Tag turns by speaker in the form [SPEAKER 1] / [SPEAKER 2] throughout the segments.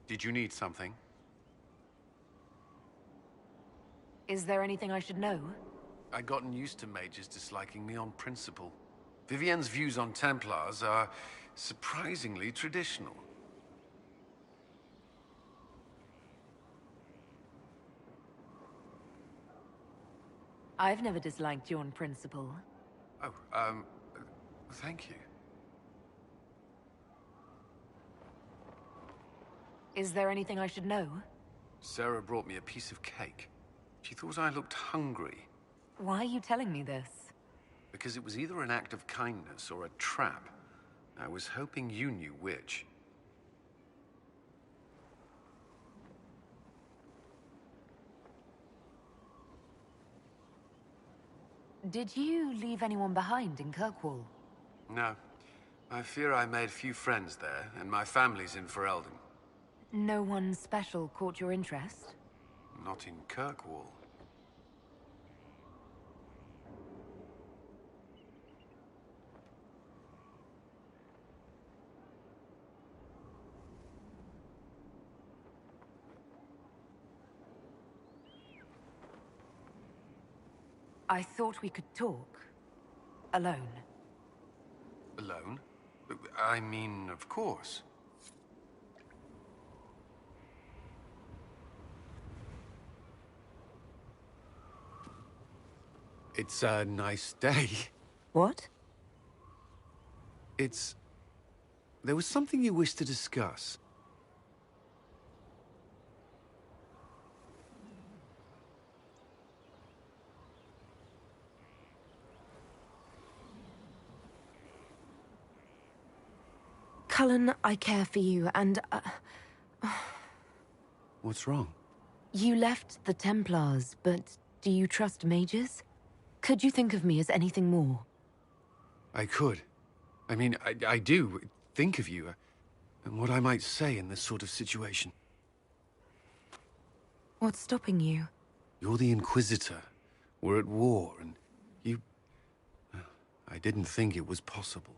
[SPEAKER 1] Did you need something?
[SPEAKER 2] Is there anything I should know?
[SPEAKER 1] I'd gotten used to mages disliking me on principle. Vivienne's views on Templars are surprisingly traditional.
[SPEAKER 2] I've never disliked you on principle.
[SPEAKER 1] Oh, thank you.
[SPEAKER 2] Is there anything I should know?
[SPEAKER 1] Sarah brought me a piece of cake. She thought I looked hungry.
[SPEAKER 2] Why are you telling me this?
[SPEAKER 1] Because it was either an act of kindness or a trap. I was hoping you knew which.
[SPEAKER 2] Did you leave anyone behind in Kirkwall?
[SPEAKER 1] No. I fear I made few friends there, and my family's in Ferelden.
[SPEAKER 2] No one special caught your interest?
[SPEAKER 1] Not in Kirkwall.
[SPEAKER 2] I thought we could talk. Alone.
[SPEAKER 1] Alone? I mean, of course. It's a nice day.
[SPEAKER 2] What?
[SPEAKER 1] There was something you wished to discuss.
[SPEAKER 2] Cullen, I care for you, and
[SPEAKER 1] What's wrong?
[SPEAKER 2] you left the Templars, but do you trust mages? Could you think of me as anything more?
[SPEAKER 1] I could. I mean, I do think of you, and what I might say in this sort of situation.
[SPEAKER 2] What's stopping you?
[SPEAKER 1] You're the Inquisitor. We're at war, and you... I didn't think it was possible.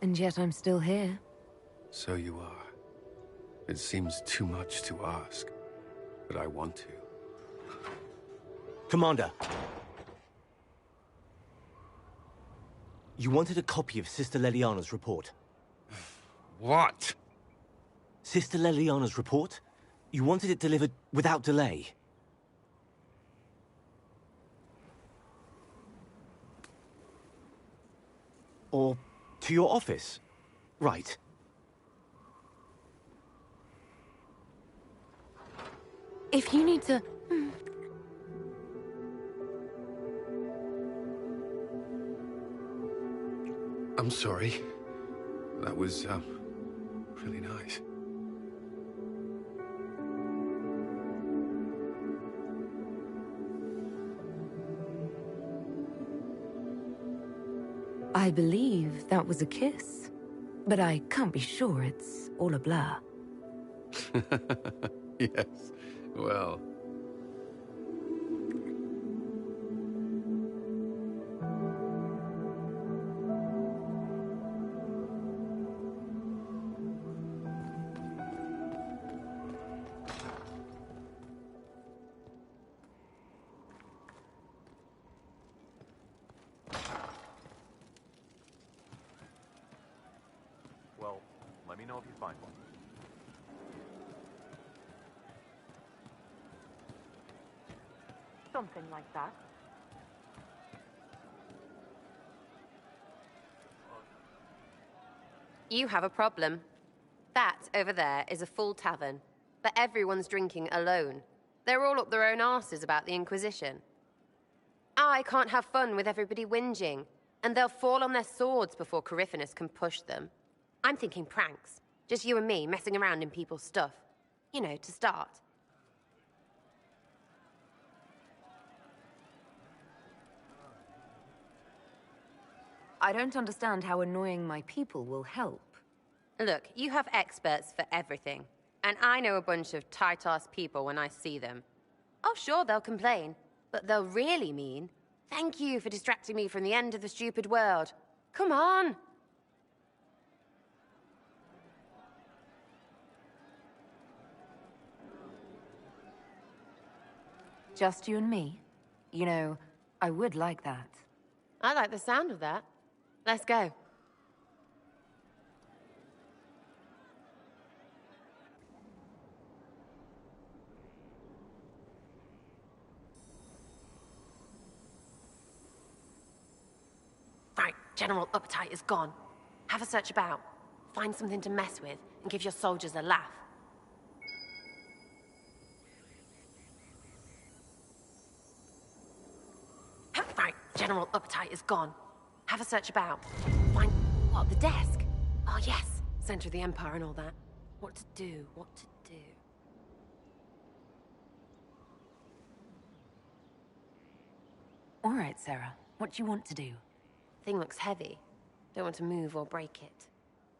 [SPEAKER 2] And yet I'm still here.
[SPEAKER 1] So you are. It seems too much to ask, but I want to.
[SPEAKER 3] Commander! You wanted a copy of Sister Leliana's report.
[SPEAKER 1] What?
[SPEAKER 3] Sister Leliana's report? You wanted it delivered without delay. Or to your office. Right.
[SPEAKER 2] If you need to...
[SPEAKER 1] I'm sorry. That was, really nice.
[SPEAKER 2] I believe that was a kiss. But I can't be sure, it's all a blur.
[SPEAKER 1] Yes, well...
[SPEAKER 4] Well, let me know if you find one.
[SPEAKER 2] Something like that.
[SPEAKER 5] You have a problem. That over there is a full tavern, but everyone's drinking alone. They're all up their own arses about the Inquisition. I can't have fun with everybody whinging, and they'll fall on their swords before Coryphanus can push them. I'm thinking pranks. Just you and me messing around in people's stuff. You know, to start.
[SPEAKER 2] I don't understand how annoying my people will help.
[SPEAKER 5] Look, you have experts for everything. And I know a bunch of tight-ass people when I see them. Oh, sure, they'll complain. But they'll really mean, thank you for distracting me from the end of the stupid world. Come on!
[SPEAKER 2] Just you and me? You know, I would like that.
[SPEAKER 5] I like the sound of that. Let's go. Right, general uptight is gone. Have a search about. Find something to mess with and give your soldiers a laugh. Right, general uptight is gone. Have a search about. Find... what, the desk? Oh yes, center of the Empire and all that. What to do, what to do.
[SPEAKER 2] All right, Sarah. What do you want to do?
[SPEAKER 5] Thing looks heavy. Don't want to move or break it.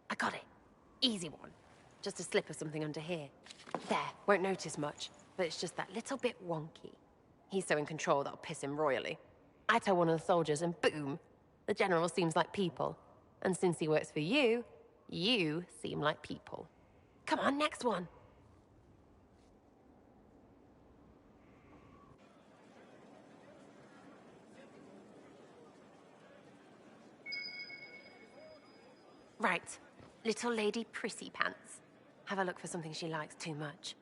[SPEAKER 5] I got it. Easy one. Just a slip of something under here. There, won't notice much, but it's just that little bit wonky. He's so in control that'll piss him royally. I tell one of the soldiers and boom, the general seems like people. And since he works for you, you seem like people. Come on, next one. Right, little lady prissy pants. Have a look for something she likes too much.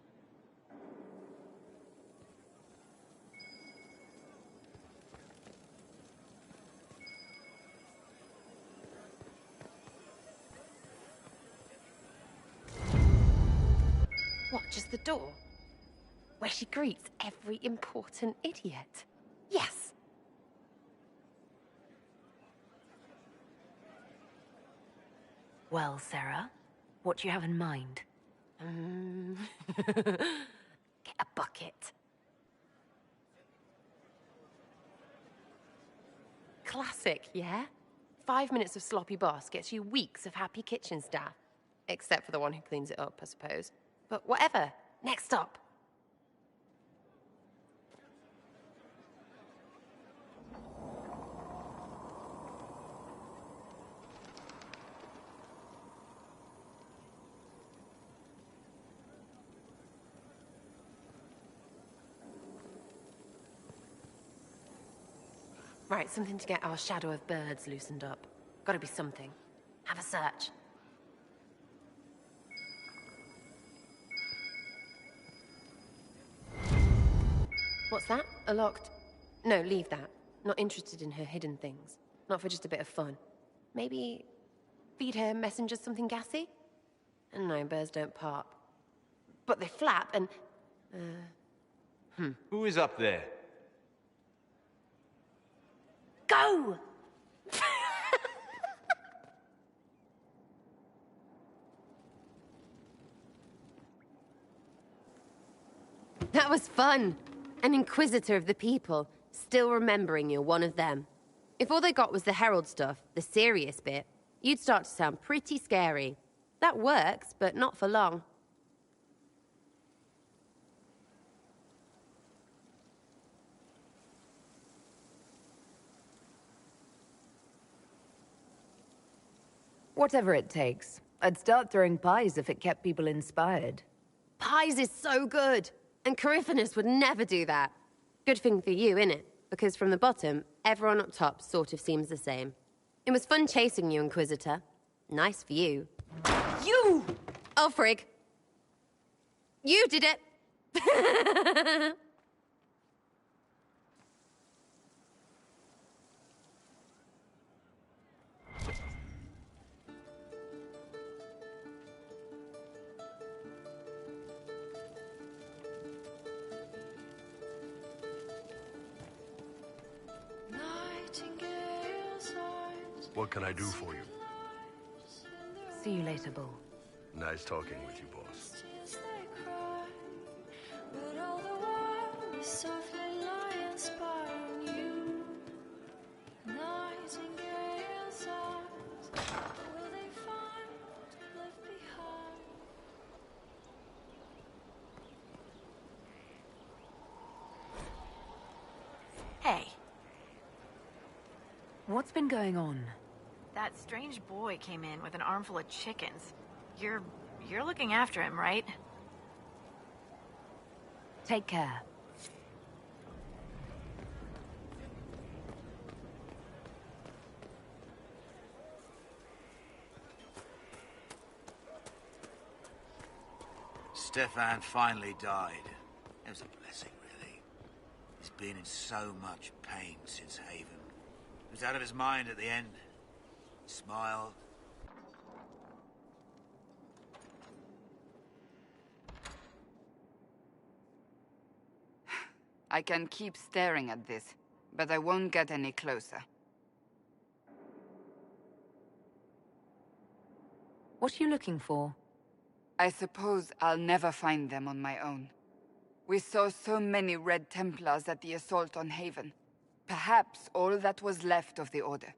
[SPEAKER 5] What, just the door? Where she greets every important idiot. Yes!
[SPEAKER 2] Well, Sarah, what do you have in mind?
[SPEAKER 5] Get a bucket. Classic, yeah? 5 minutes of sloppy boss gets you weeks of happy kitchen staff. Except for the one who cleans it up, I suppose. But whatever. Next stop. Right, something to get our shadow of birds loosened up. Gotta be something. Have a search. What's that? A locked... No, leave that. Not interested in her hidden things. Not for just a bit of fun. Maybe... feed her messengers something gassy? No, birds don't pop. But they flap and...
[SPEAKER 6] Who is up there?
[SPEAKER 5] Go! That was fun. An inquisitor of the people, still remembering you're one of them. If all they got was the herald stuff, the serious bit, you'd start to sound pretty scary. That works, but not for long.
[SPEAKER 2] Whatever it takes. I'd start throwing pies if it kept people inspired.
[SPEAKER 5] Pies is so good, and Coryphanus would never do that. Good thing for you, innit? Because from the bottom, everyone up top sort of seems the same. It was fun chasing you, Inquisitor. Nice for you. You! Oh, frig. You did it!
[SPEAKER 1] What can I do for you?
[SPEAKER 2] See you later, Bull.
[SPEAKER 1] Nice talking with you, boss.
[SPEAKER 2] What's been going on?
[SPEAKER 6] That strange boy came in with an armful of chickens. You're looking after him, right?
[SPEAKER 2] Take care.
[SPEAKER 7] Stefan finally died. It was a blessing, really. He's been in so much pain since Haven. He was out of his mind at the end. He smiled.
[SPEAKER 8] I can keep staring at this, but I won't get any closer.
[SPEAKER 2] What are you looking for?
[SPEAKER 8] I suppose I'll never find them on my own. We saw so many Red Templars at the assault on Haven. Perhaps all that was left of the Order.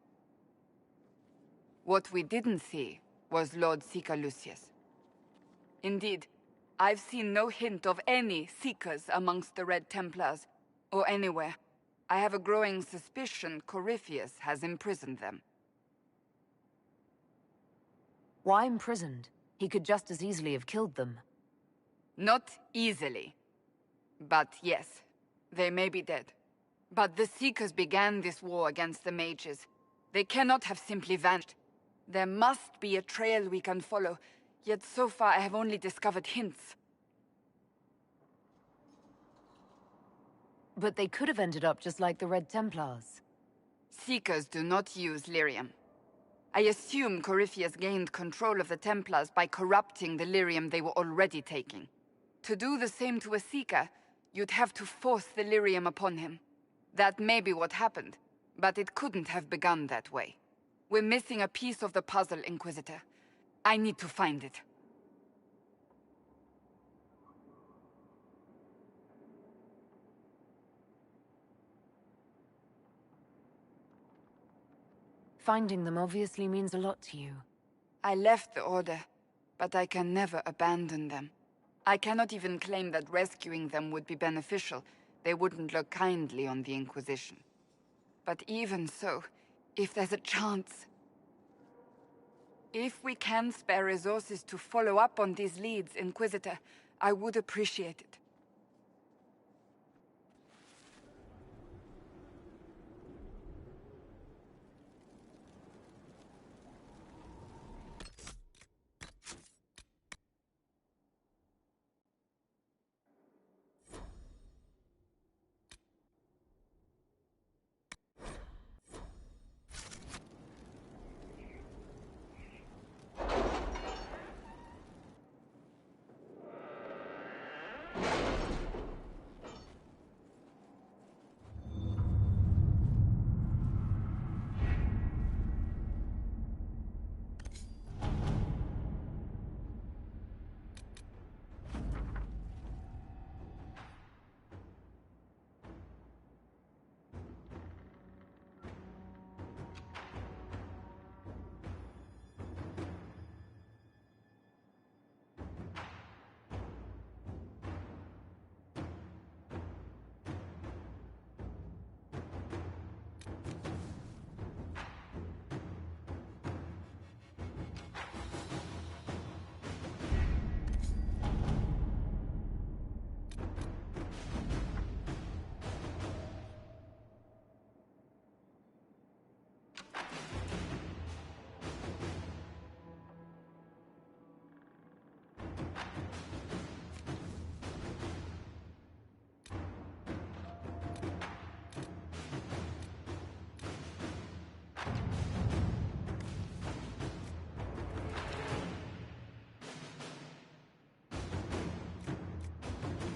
[SPEAKER 8] What we didn't see was Lord Seeker Lucius. Indeed, I've seen no hint of any Seekers amongst the Red Templars, or anywhere. I have a growing suspicion Corypheus has imprisoned them.
[SPEAKER 2] Why imprisoned? He could just as easily have killed them.
[SPEAKER 8] Not easily. But yes, they may be dead. But the Seekers began this war against the Mages. They cannot have simply vanished. There must be a trail we can follow, yet so far I have only discovered hints.
[SPEAKER 2] But they could have ended up just like the Red Templars.
[SPEAKER 8] Seekers do not use lyrium. I assume Corypheus gained control of the Templars by corrupting the lyrium they were already taking. To do the same to a Seeker, you'd have to force the lyrium upon him. That may be what happened, but it couldn't have begun that way. We're missing a piece of the puzzle, Inquisitor. I need to find it.
[SPEAKER 2] Finding them obviously means a lot to you.
[SPEAKER 8] I left the Order, but I can never abandon them. I cannot even claim that rescuing them would be beneficial. They wouldn't look kindly on the Inquisition. But even so, if there's a chance... If we can spare resources to follow up on these leads, Inquisitor, I would appreciate it.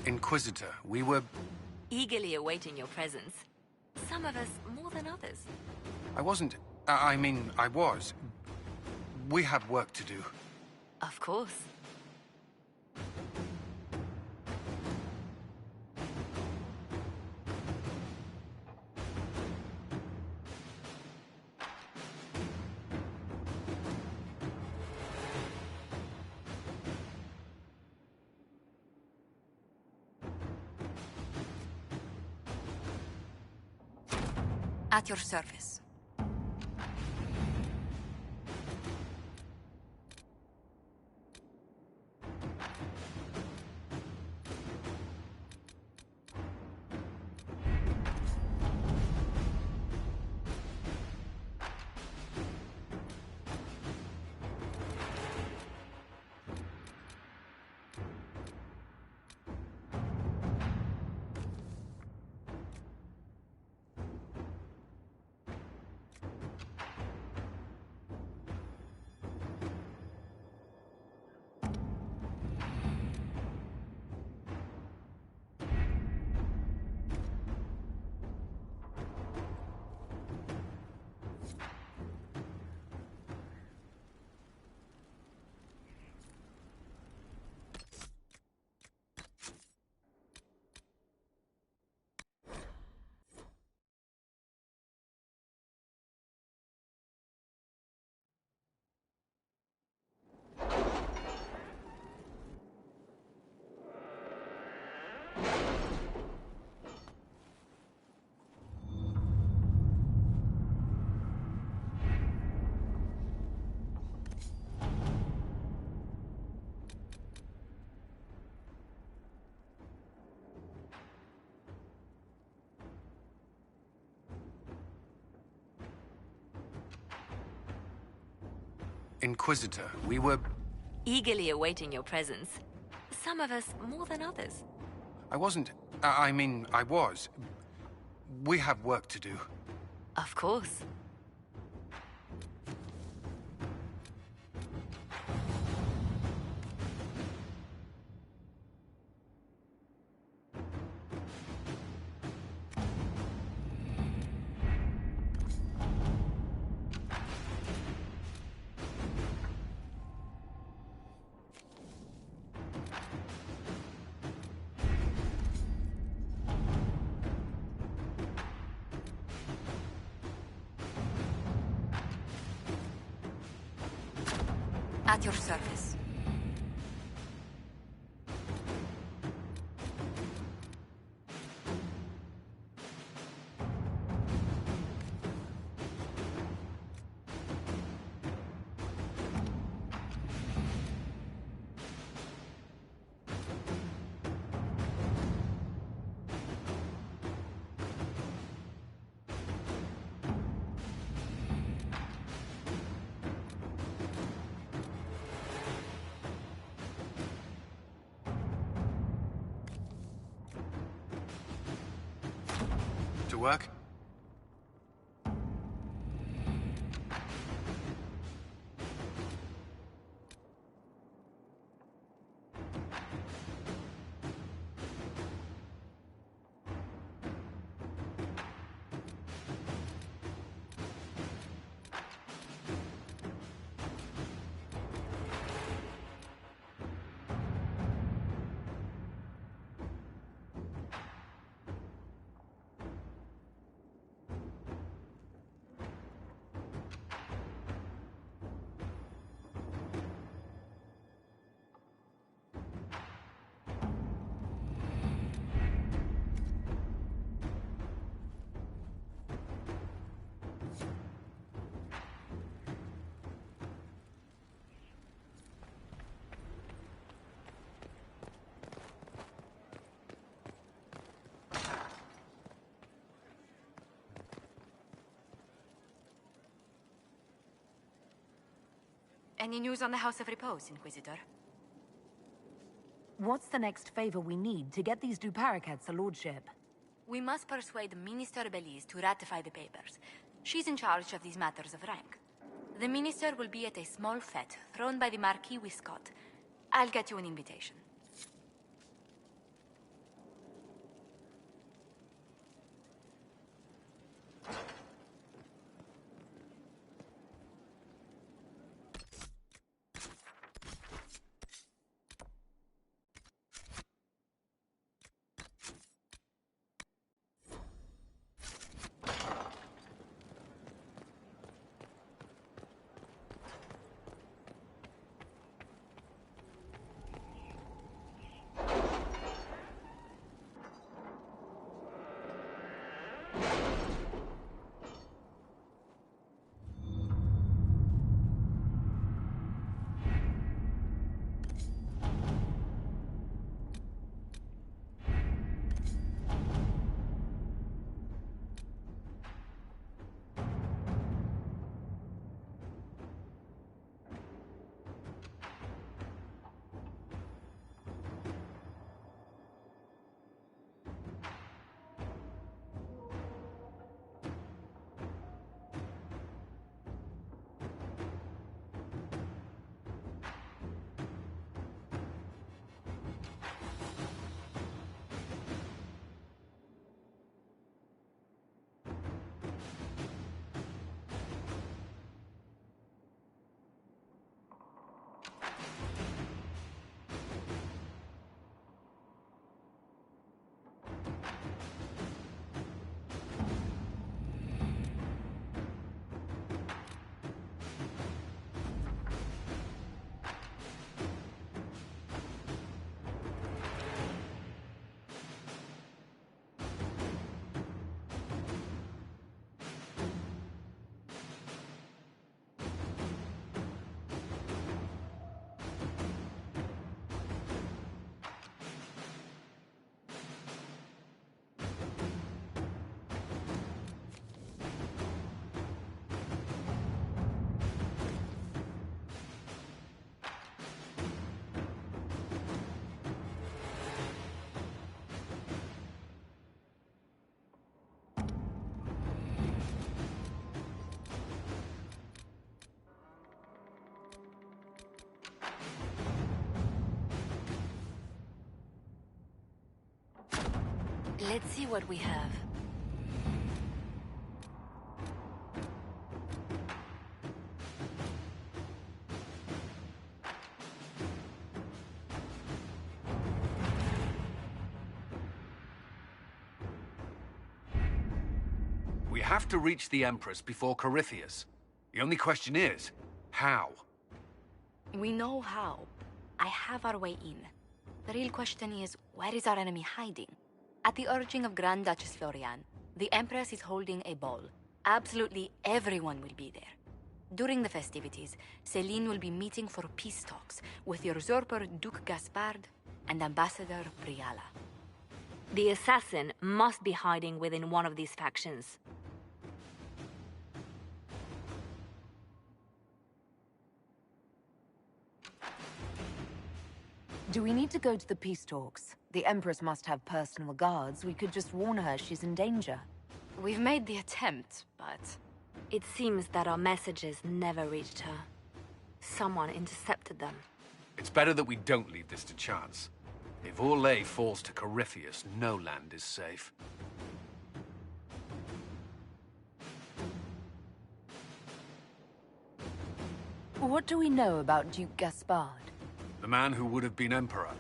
[SPEAKER 1] Inquisitor, we were...
[SPEAKER 9] Eagerly awaiting your presence. Some of us more than others.
[SPEAKER 1] I wasn't... I mean, I was. We have work to do.
[SPEAKER 9] Of course. At your service.
[SPEAKER 1] Inquisitor. We were...
[SPEAKER 9] Eagerly awaiting your presence. Some of us more than others.
[SPEAKER 1] I wasn't... I mean, I was. We have work to do.
[SPEAKER 9] Of course. At your service.
[SPEAKER 1] To work?
[SPEAKER 10] Any news on the House of Repose, Inquisitor?
[SPEAKER 2] What's the next favor we need to get these Duparacats a lordship?
[SPEAKER 10] We must persuade Minister Belize to ratify the papers. She's in charge of these matters of rank. The minister will be at a small fete thrown by the Marquis Wiscott. I'll get you an invitation. Let's see what we have.
[SPEAKER 1] We have to reach the Empress before Corypheus. The only question is, how?
[SPEAKER 10] We know how. I have our way in. The real question is, where is our enemy hiding? At the urging of Grand Duchess Florian, the Empress is holding a ball. Absolutely everyone will be there. During the festivities, Celine will be meeting for peace talks with the usurper Duke Gaspard and Ambassador Briala.
[SPEAKER 9] The assassin must be hiding within one of these factions.
[SPEAKER 2] Do we need to go to the peace talks? The Empress must have personal guards. We could just warn her she's in danger.
[SPEAKER 10] We've made the attempt, but...
[SPEAKER 9] It seems that our messages never reached her. Someone intercepted them.
[SPEAKER 1] It's better that we don't leave this to chance. If Orlais falls to Corypheus, no land is safe.
[SPEAKER 2] What do we know about Duke Gaspard?
[SPEAKER 1] The man who would have been Emperor.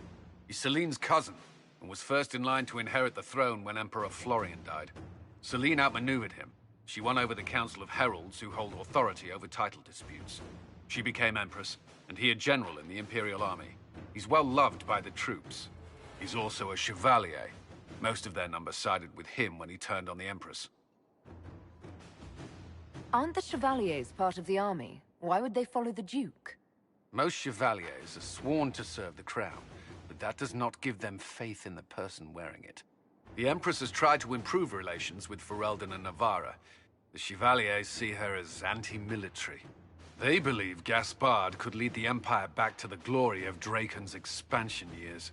[SPEAKER 1] He's Celine's cousin, and was first in line to inherit the throne when Emperor Florian died. Celine outmaneuvered him. She won over the Council of Heralds, who hold authority over title disputes. She became Empress, and he a general in the Imperial Army. He's well loved by the troops. He's also a Chevalier. Most of their number sided with him when he turned on the Empress.
[SPEAKER 2] Aren't the Chevaliers part of the army? Why would they follow the Duke?
[SPEAKER 1] Most Chevaliers are sworn to serve the crown, but that does not give them faith in the person wearing it. The Empress has tried to improve relations with Ferelden and Navarra. The Chevaliers see her as anti-military. They believe Gaspard could lead the Empire back to the glory of Draken's expansion years.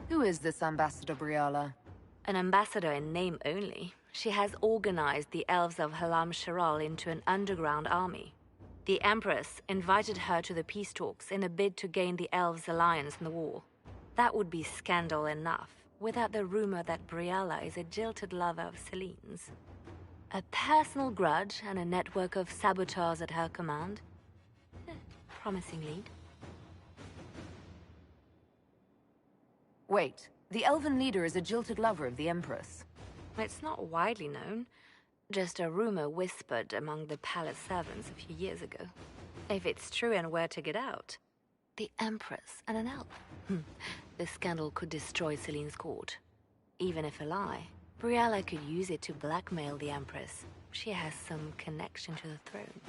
[SPEAKER 2] Who is this Ambassador Briala?
[SPEAKER 9] An ambassador in name only. She has organized the elves of Halam Sharal into an underground army. The Empress invited her to the peace talks in a bid to gain the elves' alliance in the war. That would be scandal enough, without the rumor that Briala is a jilted lover of Celine's. A personal grudge and a network of saboteurs at her command. Promising lead.
[SPEAKER 2] Wait, the elven leader is a jilted lover of the Empress.
[SPEAKER 9] It's not widely known. Just a rumor whispered among the palace servants a few years ago. If it's true and were to get out, the Empress and an elf. The scandal could destroy Celine's court. Even if a lie, Briala could use it to blackmail the Empress. She has some connection to the throne.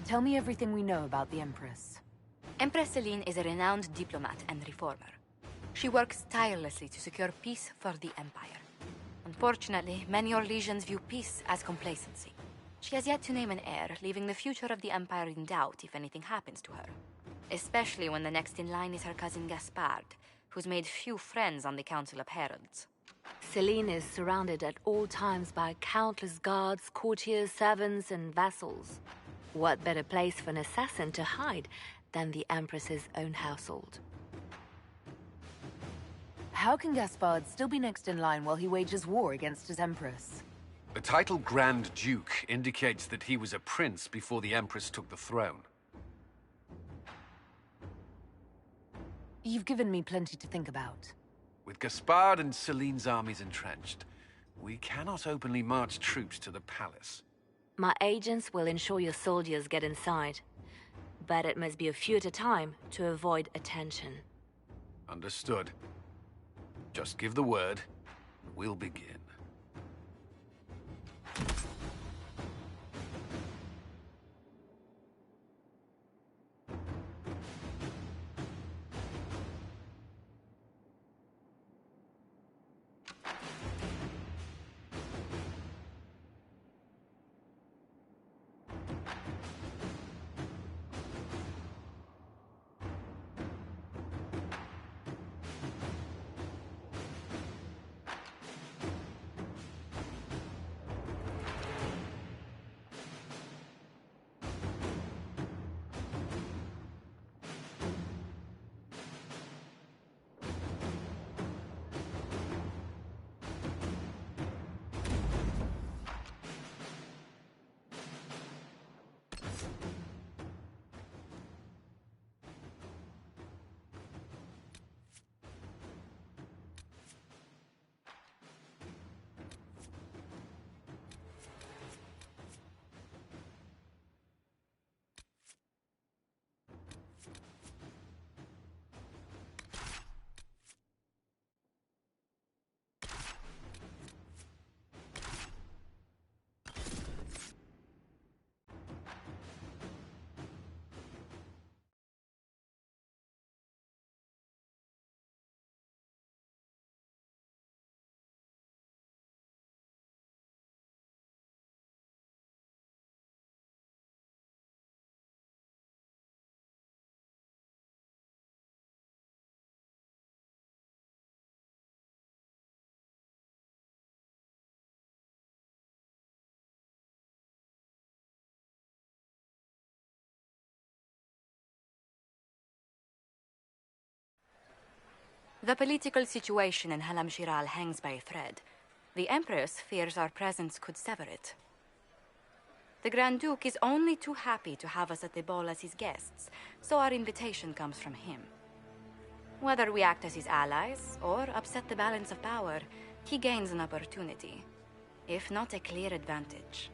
[SPEAKER 2] Tell me everything we know about the Empress.
[SPEAKER 10] Empress Celine is a renowned diplomat and reformer. She works tirelessly to secure peace for the Empire. Unfortunately, many Orlesians view peace as complacency. She has yet to name an heir, leaving the future of the Empire in doubt if anything happens to her. Especially when the next in line is her cousin Gaspard, who's made few friends on the Council of Heralds.
[SPEAKER 9] Celine is surrounded at all times by countless guards, courtiers, servants, and vassals. What better place for an assassin to hide than the Empress's own household?
[SPEAKER 2] How can Gaspard still be next in line while he wages war against his Empress?
[SPEAKER 1] The title Grand Duke indicates that he was a prince before the Empress took the throne.
[SPEAKER 2] You've given me plenty to think about.
[SPEAKER 1] With Gaspard and Celine's armies entrenched, we cannot openly march troops to the palace.
[SPEAKER 9] My agents will ensure your soldiers get inside. But it must be a few at a time to avoid attention.
[SPEAKER 1] Understood. Just give the word. We'll begin.
[SPEAKER 10] The political situation in Halam Shiral hangs by a thread. The Empress fears our presence could sever it. The Grand Duke is only too happy to have us at the ball as his guests, so our invitation comes from him. Whether we act as his allies or upset the balance of power, he gains an opportunity, if not a clear advantage.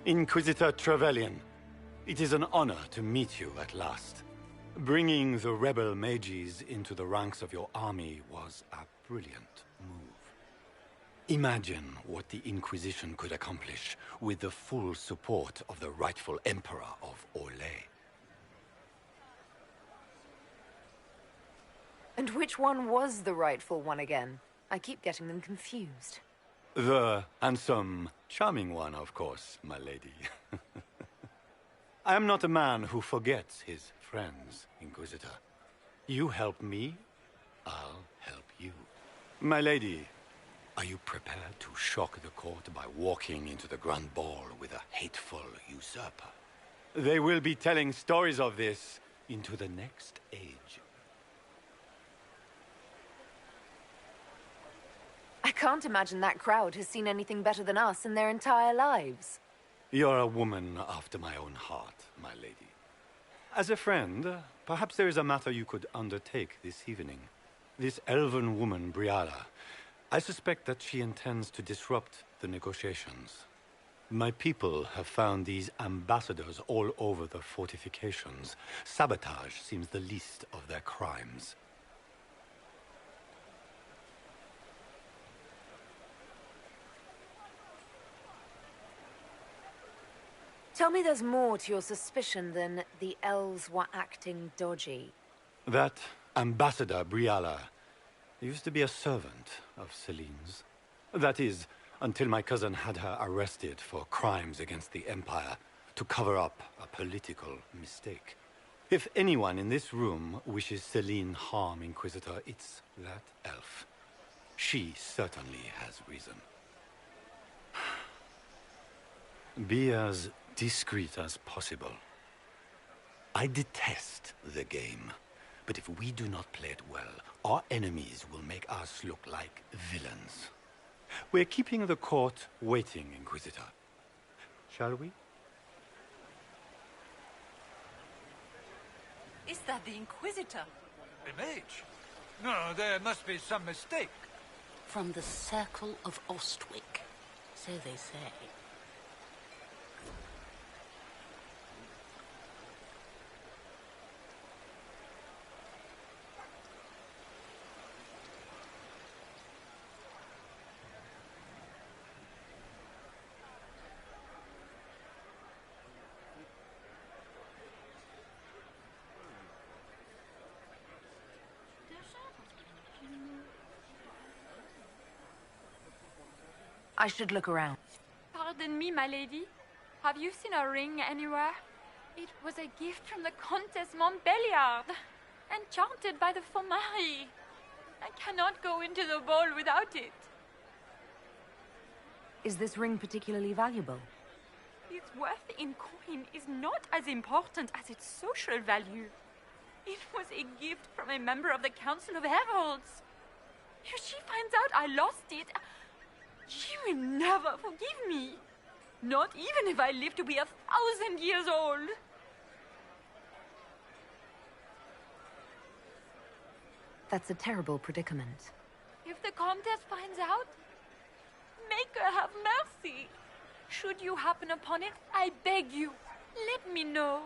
[SPEAKER 11] Inquisitor Trevelyan, it is an honor to meet you at last. Bringing the rebel mages into the ranks of your army was a brilliant move. Imagine what the Inquisition could accomplish with the full support of the rightful Emperor of Orlais.
[SPEAKER 2] And which one was the rightful one again? I keep getting them confused.
[SPEAKER 11] The handsome, charming one, of course, my lady. I am not a man who forgets his friends, Inquisitor. You help me, I'll help you. My lady, are you prepared to shock the court by walking into the Grand Ball with a hateful usurper? They will be telling stories of this into the next age.
[SPEAKER 2] I can't imagine that crowd has seen anything better than us in their entire lives.
[SPEAKER 11] You're a woman after my own heart, my lady. As a friend, perhaps there is a matter you could undertake this evening. This elven woman, Briala, I suspect that she intends to disrupt the negotiations. My people have found these ambassadors all over the fortifications. Sabotage seems the least of their crimes.
[SPEAKER 2] Tell me there's more to your suspicion than the elves were acting dodgy.
[SPEAKER 11] That ambassador, Briala, used to be a servant of Celine's. That is, until my cousin had her arrested for crimes against the Empire to cover up a political mistake. If anyone in this room wishes Celine harm, Inquisitor, it's that elf. She certainly has reason. Be as discreet as possible. I detest the game, but if we do not play it well, our enemies will make us look like villains. We're keeping the court waiting, Inquisitor. Shall we?
[SPEAKER 12] Is that the Inquisitor?
[SPEAKER 13] The Mage? No, there must be some mistake.
[SPEAKER 12] From the Circle of Ostwick, so they say.
[SPEAKER 2] I should look around.
[SPEAKER 14] Pardon me, my lady. Have you seen a ring anywhere? It was a gift from the Countess Montbelliard, enchanted by the Fomari. I cannot go into the ball without it.
[SPEAKER 2] Is this ring particularly valuable?
[SPEAKER 14] Its worth in coin is not as important as its social value. It was a gift from a member of the Council of Heralds. If she finds out I lost it, she will never forgive me. Not even if I live to be 1,000 years old.
[SPEAKER 2] That's a terrible predicament.
[SPEAKER 14] If the Comtesse finds out, make her have mercy. Should you happen upon it, I beg you, let me know.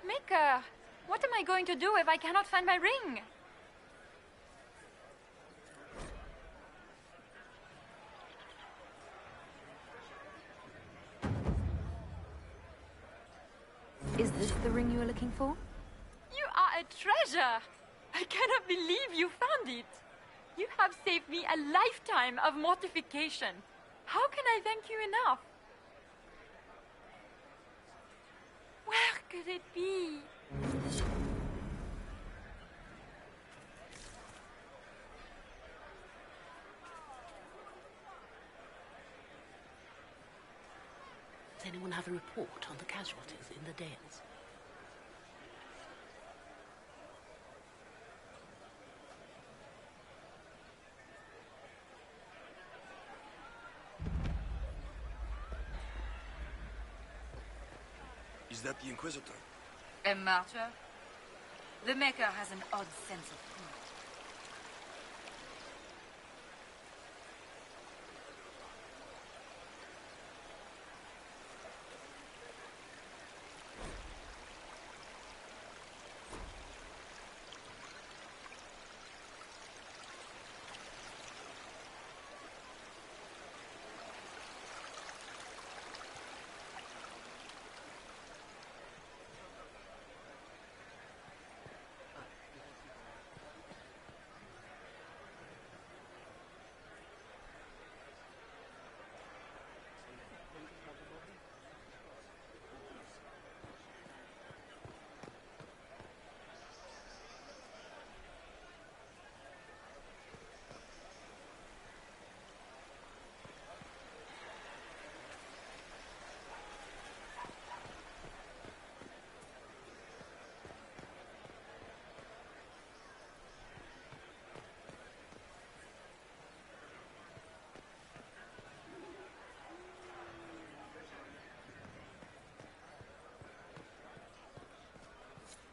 [SPEAKER 14] Maker, what am I going to do if I cannot find my ring?
[SPEAKER 2] Is this the ring you were looking for?
[SPEAKER 14] You are a treasure! I cannot believe you found it! You have saved me a lifetime of mortification. How can I thank you enough? Where could it be?
[SPEAKER 12] Does anyone have a report on the casualties in the Dales?
[SPEAKER 15] Is that the Inquisitor?
[SPEAKER 10] A martyr? The Maker has an odd sense of humor.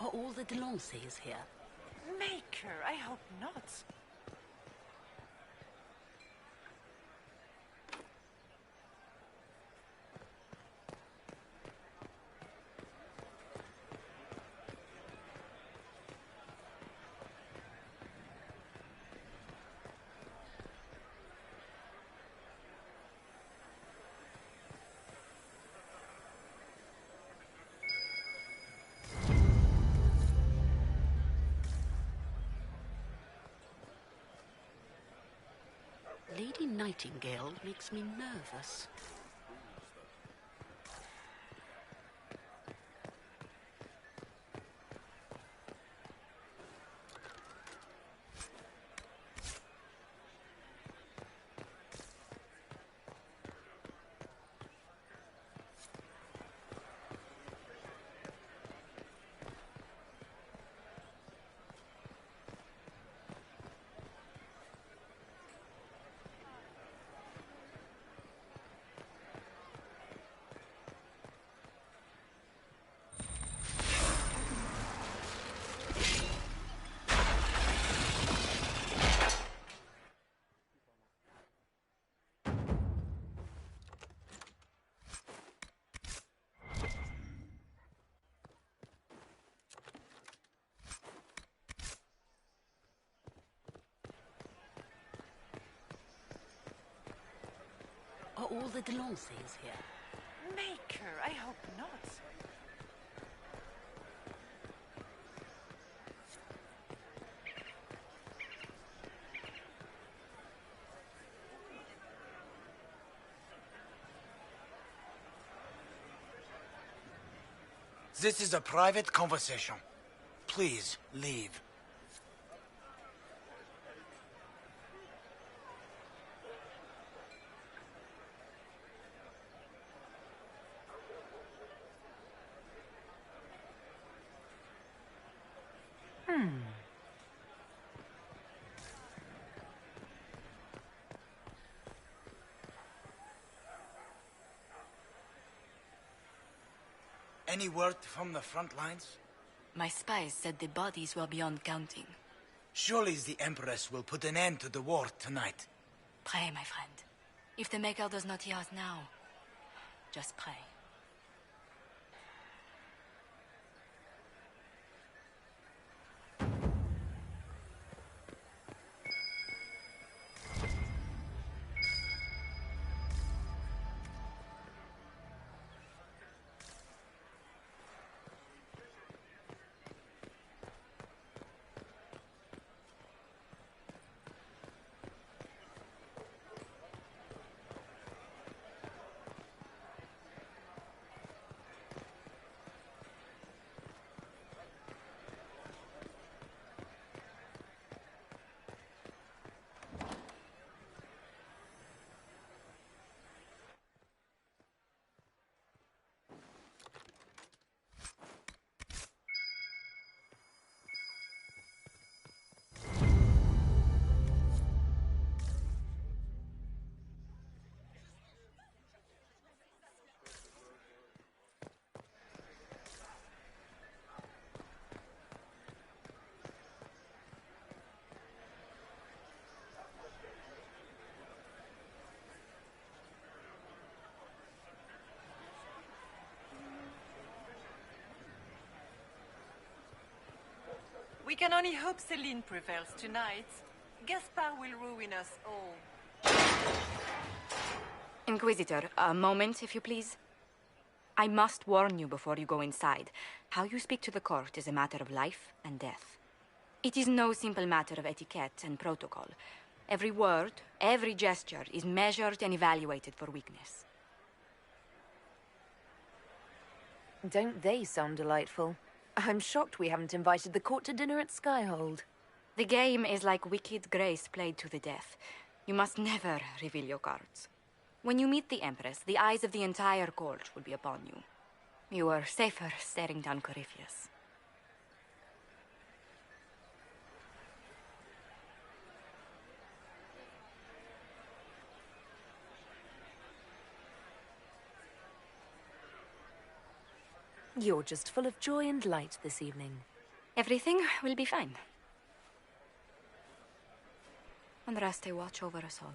[SPEAKER 12] Are all the Delancys here?
[SPEAKER 6] Maker, I hope not.
[SPEAKER 12] Lady Nightingale makes me nervous. Are all the Delancys here?
[SPEAKER 6] Maker, I hope not.
[SPEAKER 7] This is a private conversation. Please, leave. Any word from the front lines?
[SPEAKER 10] My spies said the bodies were beyond counting.
[SPEAKER 7] Surely the Empress will put an end to the war tonight.
[SPEAKER 10] Pray, my friend. If the Maker does not hear us now, just pray.
[SPEAKER 15] can only hope Celine prevails tonight. Gaspard will ruin us all.
[SPEAKER 10] Inquisitor, a moment, if you please. I must warn you before you go inside. How you speak to the court is a matter of life and death. It is no simple matter of etiquette and protocol. Every word, every gesture is measured and evaluated for weakness.
[SPEAKER 2] Don't they sound delightful? I'm shocked we haven't invited the court to dinner at Skyhold.
[SPEAKER 10] The game is like Wicked Grace played to the death. You must never reveal your cards. When you meet the Empress, the eyes of the entire court will be upon you. You are safer staring down Corypheus.
[SPEAKER 2] You're just full of joy and light this evening.
[SPEAKER 10] Everything will be fine. And rest a watch over us all.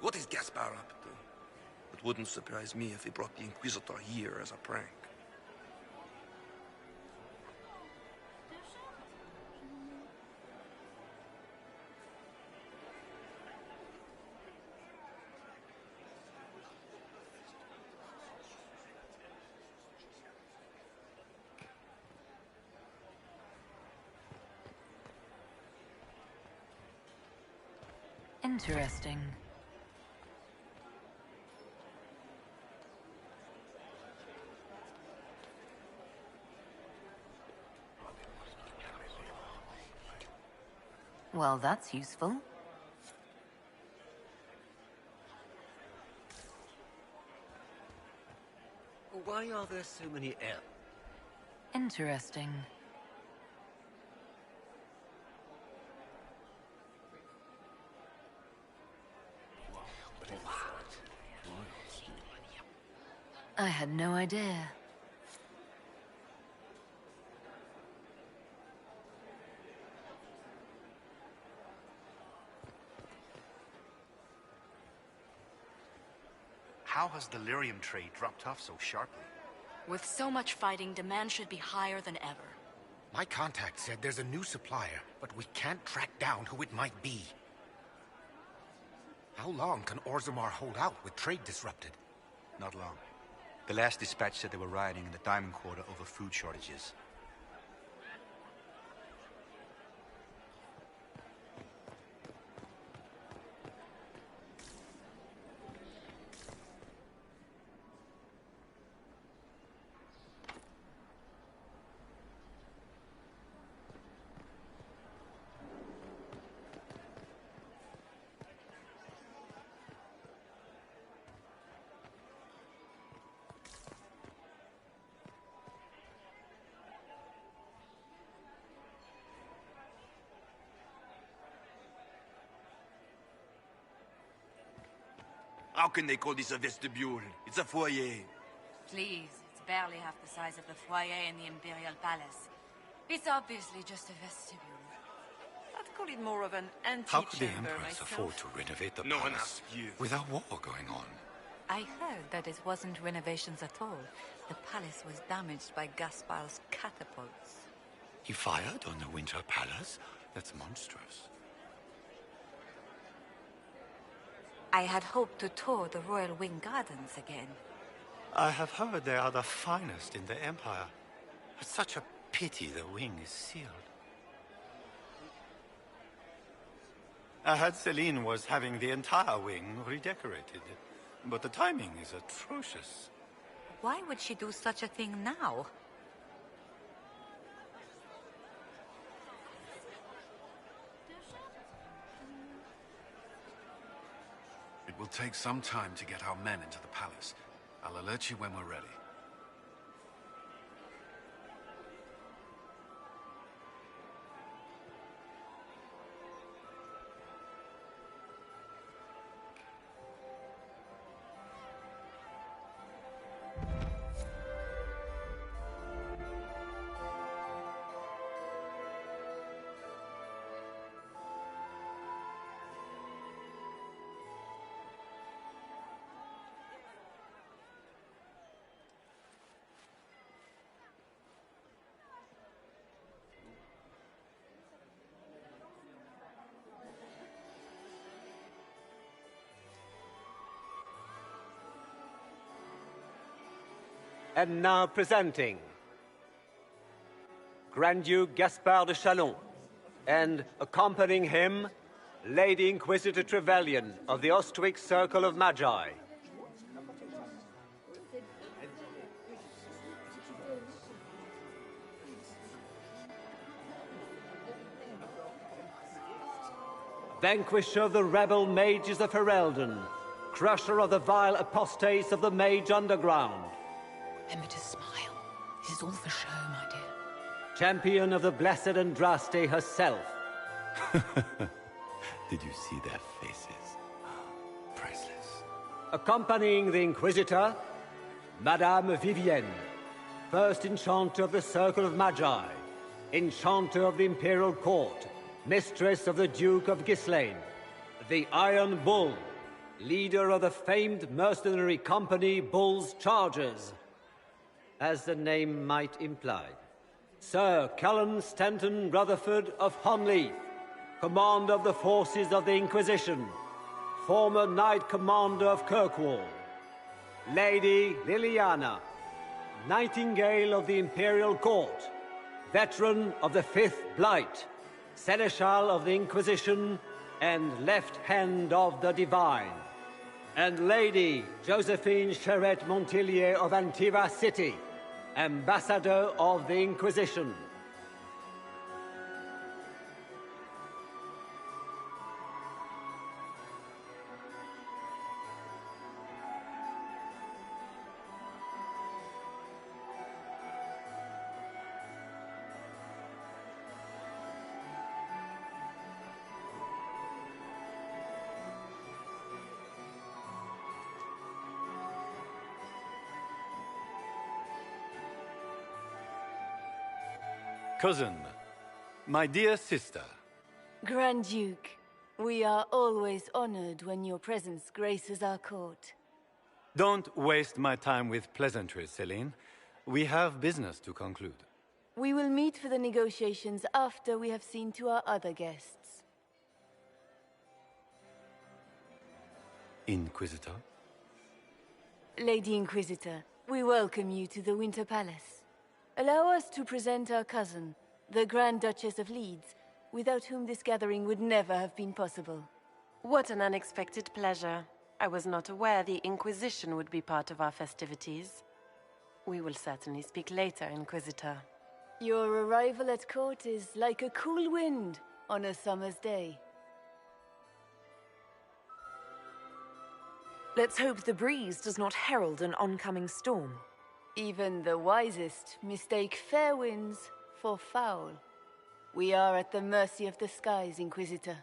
[SPEAKER 16] What is Gaspard up to? It wouldn't surprise me if he brought the Inquisitor here as a prank.
[SPEAKER 2] Interesting. Well, that's useful.
[SPEAKER 3] Why are there so many elves?
[SPEAKER 2] Interesting. I had no idea.
[SPEAKER 17] How has the lyrium trade dropped off so sharply?
[SPEAKER 12] With so much fighting, demand should be higher than ever.
[SPEAKER 17] My contact said there's a new supplier, but we can't track down who it might be. How long can Orzammar hold out with trade disrupted?
[SPEAKER 18] Not long. The last dispatch said they were rioting in the Diamond Quarter over food shortages.
[SPEAKER 16] How can they call this a vestibule? It's a foyer.
[SPEAKER 10] Please, it's barely half the size of the foyer in the Imperial Palace. It's obviously just a vestibule.
[SPEAKER 15] I'd call it more of an antechamber
[SPEAKER 11] How could the Empress
[SPEAKER 15] myself.
[SPEAKER 11] afford to renovate the
[SPEAKER 16] No one
[SPEAKER 11] palace
[SPEAKER 16] asked you.
[SPEAKER 11] with a war going on?
[SPEAKER 19] I heard that it wasn't renovations at all. The palace was damaged by Gaspard's catapults.
[SPEAKER 11] He fired on the Winter Palace? That's monstrous.
[SPEAKER 19] I had hoped to tour the Royal Wing Gardens again.
[SPEAKER 11] I have heard they are the finest in the Empire. It's such a pity the wing is sealed. I heard Celine was having the entire wing redecorated, but the timing is atrocious.
[SPEAKER 19] Why would she do such a thing now?
[SPEAKER 1] It will take some time to get our men into the palace. I'll alert you when we're ready.
[SPEAKER 20] And now presenting Grand Duke Gaspard de Chalon, and accompanying him, Lady Inquisitor Trevelyan of the Ostwick Circle of Magi. Vanquisher of the rebel mages of Ferelden, crusher of the vile apostates of the Mage Underground.
[SPEAKER 12] Remember to smile. This is all for show, my dear.
[SPEAKER 20] Champion of the Blessed Andraste herself.
[SPEAKER 11] Did you see their faces? Priceless.
[SPEAKER 20] Accompanying the Inquisitor, Madame Vivienne, First Enchanter of the Circle of Magi, Enchanter of the Imperial Court, Mistress of the Duke of Ghislaine, the Iron Bull, leader of the famed mercenary company Bull's Chargers. As the name might imply, Sir Cullen Stanton Rutherford of Honleith, Commander of the Forces of the Inquisition, former Knight Commander of Kirkwall. Lady Liliana, Nightingale of the Imperial Court, veteran of the Fifth Blight, Seneschal of the Inquisition, and Left Hand of the Divine. And Lady Josephine Charette Montillier of Antiva City, Ambassador of the Inquisition.
[SPEAKER 11] Cousin, my dear sister.
[SPEAKER 21] Grand Duke, we are always honored when your presence graces our court.
[SPEAKER 11] Don't waste my time with pleasantries, Celine. We have business to conclude.
[SPEAKER 21] We will meet for the negotiations after we have seen to our other guests.
[SPEAKER 11] Inquisitor?
[SPEAKER 21] Lady Inquisitor, we welcome you to the Winter Palace. Allow us to present our cousin, the Grand Duchess of Leeds, without whom this gathering would never have been possible.
[SPEAKER 22] What an unexpected pleasure. I was not aware the Inquisition would be part of our festivities. We will certainly speak later, Inquisitor.
[SPEAKER 21] Your arrival at court is like a cool wind on a summer's day.
[SPEAKER 2] Let's hope the breeze does not herald an oncoming storm.
[SPEAKER 21] Even the wisest mistake fair winds for foul. We are at the mercy of the skies, Inquisitor.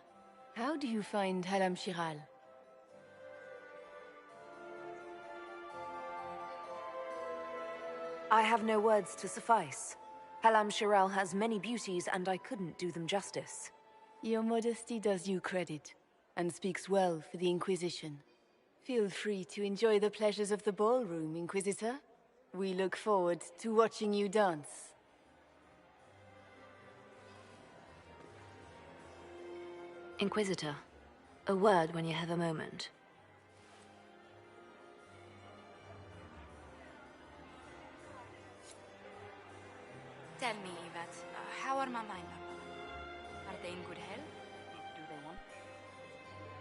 [SPEAKER 21] How do you find Halam Shiral?
[SPEAKER 2] I have no words to suffice. Halam Shiral has many beauties, and I couldn't do them justice.
[SPEAKER 21] Your modesty does you credit, and speaks well for the Inquisition. Feel free to enjoy the pleasures of the ballroom, Inquisitor. We look forward to watching you dance.
[SPEAKER 9] Inquisitor, a word when you have a moment.
[SPEAKER 10] Tell me, Yvette, how are Mama and Papa? Are they in good health? Do they want?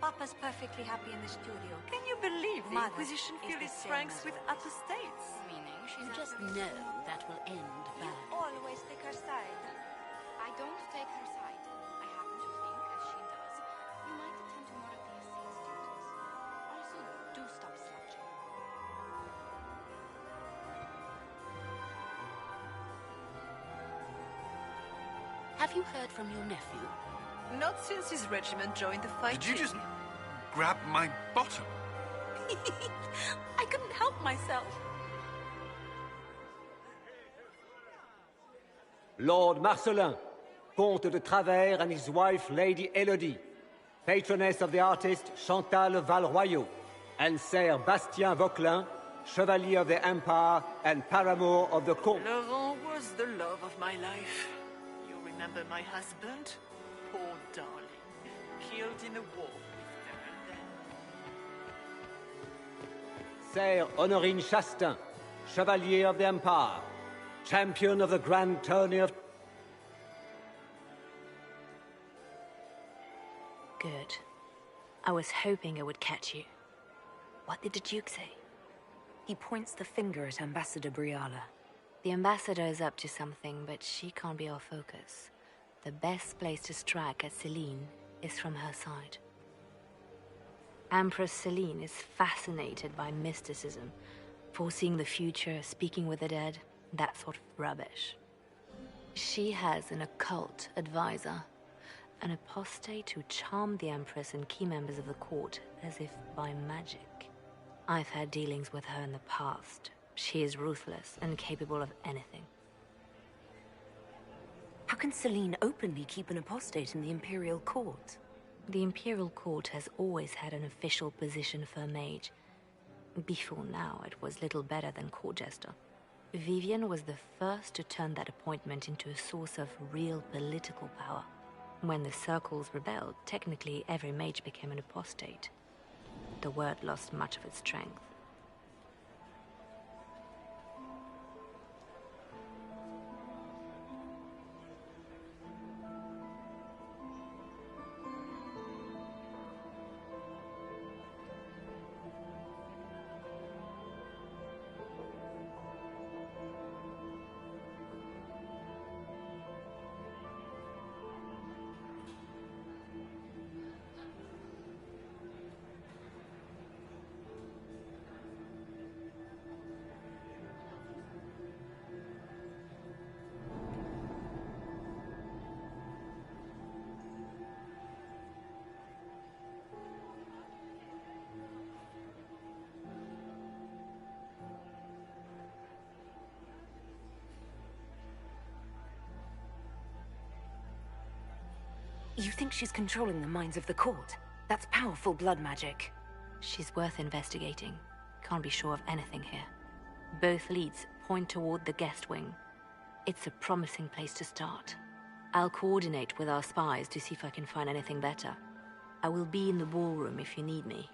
[SPEAKER 15] Papa's perfectly happy in the studio. Can you believe the
[SPEAKER 10] Mother
[SPEAKER 15] Inquisition
[SPEAKER 10] is
[SPEAKER 15] filled
[SPEAKER 10] the
[SPEAKER 15] its
[SPEAKER 10] same
[SPEAKER 15] ranks
[SPEAKER 10] as
[SPEAKER 15] with
[SPEAKER 10] always.
[SPEAKER 15] apostates?
[SPEAKER 10] Meaning she's
[SPEAKER 12] You
[SPEAKER 10] not
[SPEAKER 12] just
[SPEAKER 10] very
[SPEAKER 12] know that will end
[SPEAKER 15] You
[SPEAKER 12] bad.
[SPEAKER 15] always take her side.
[SPEAKER 10] I don't take her side. I happen to think, as she does, you might attend to more of the estate's duties. Also, do stop slouching.
[SPEAKER 12] Have you heard from your nephew?
[SPEAKER 15] Not since his regiment joined the fight.
[SPEAKER 1] Did you just grab my bottom?
[SPEAKER 15] I couldn't help myself.
[SPEAKER 20] Lord Marcelin, Comte de Travers, and his wife Lady Elodie, patroness of the artist Chantal Valroyaux, and Sir Bastien Vauquelin, Chevalier of the Empire and paramour of the Comte.
[SPEAKER 15] Laurent was the love of my life. You remember my husband? Poor darling. Killed in a war with
[SPEAKER 20] Sir Honorine Chastain, Chevalier of the Empire, champion of the Grand Tourney of...
[SPEAKER 9] Good. I was hoping I would catch you. What did the Duke say?
[SPEAKER 2] He points the finger at Ambassador Briala.
[SPEAKER 9] The ambassador is up to something, but she can't be our focus. The best place to strike at Celine is from her side. Empress Celine is fascinated by mysticism, foreseeing the future, speaking with the dead, that sort of rubbish. She has an occult advisor, an apostate who charmed the Empress and key members of the court as if by magic. I've had dealings with her in the past. She is ruthless and capable of anything.
[SPEAKER 2] How can Celine openly keep an apostate in the Imperial Court?
[SPEAKER 9] The Imperial Court has always had an official position for a mage. Before now, it was little better than court jester. Vivian was the first to turn that appointment into a source of real political power. When the circles rebelled, technically every mage became an apostate. The word lost much of its strength.
[SPEAKER 2] You think she's controlling the minds of the court? That's powerful blood magic.
[SPEAKER 9] She's worth investigating. Can't be sure of anything here. Both leads point toward the guest wing. It's a promising place to start. I'll coordinate with our spies to see if I can find anything better. I will be in the ballroom if you need me.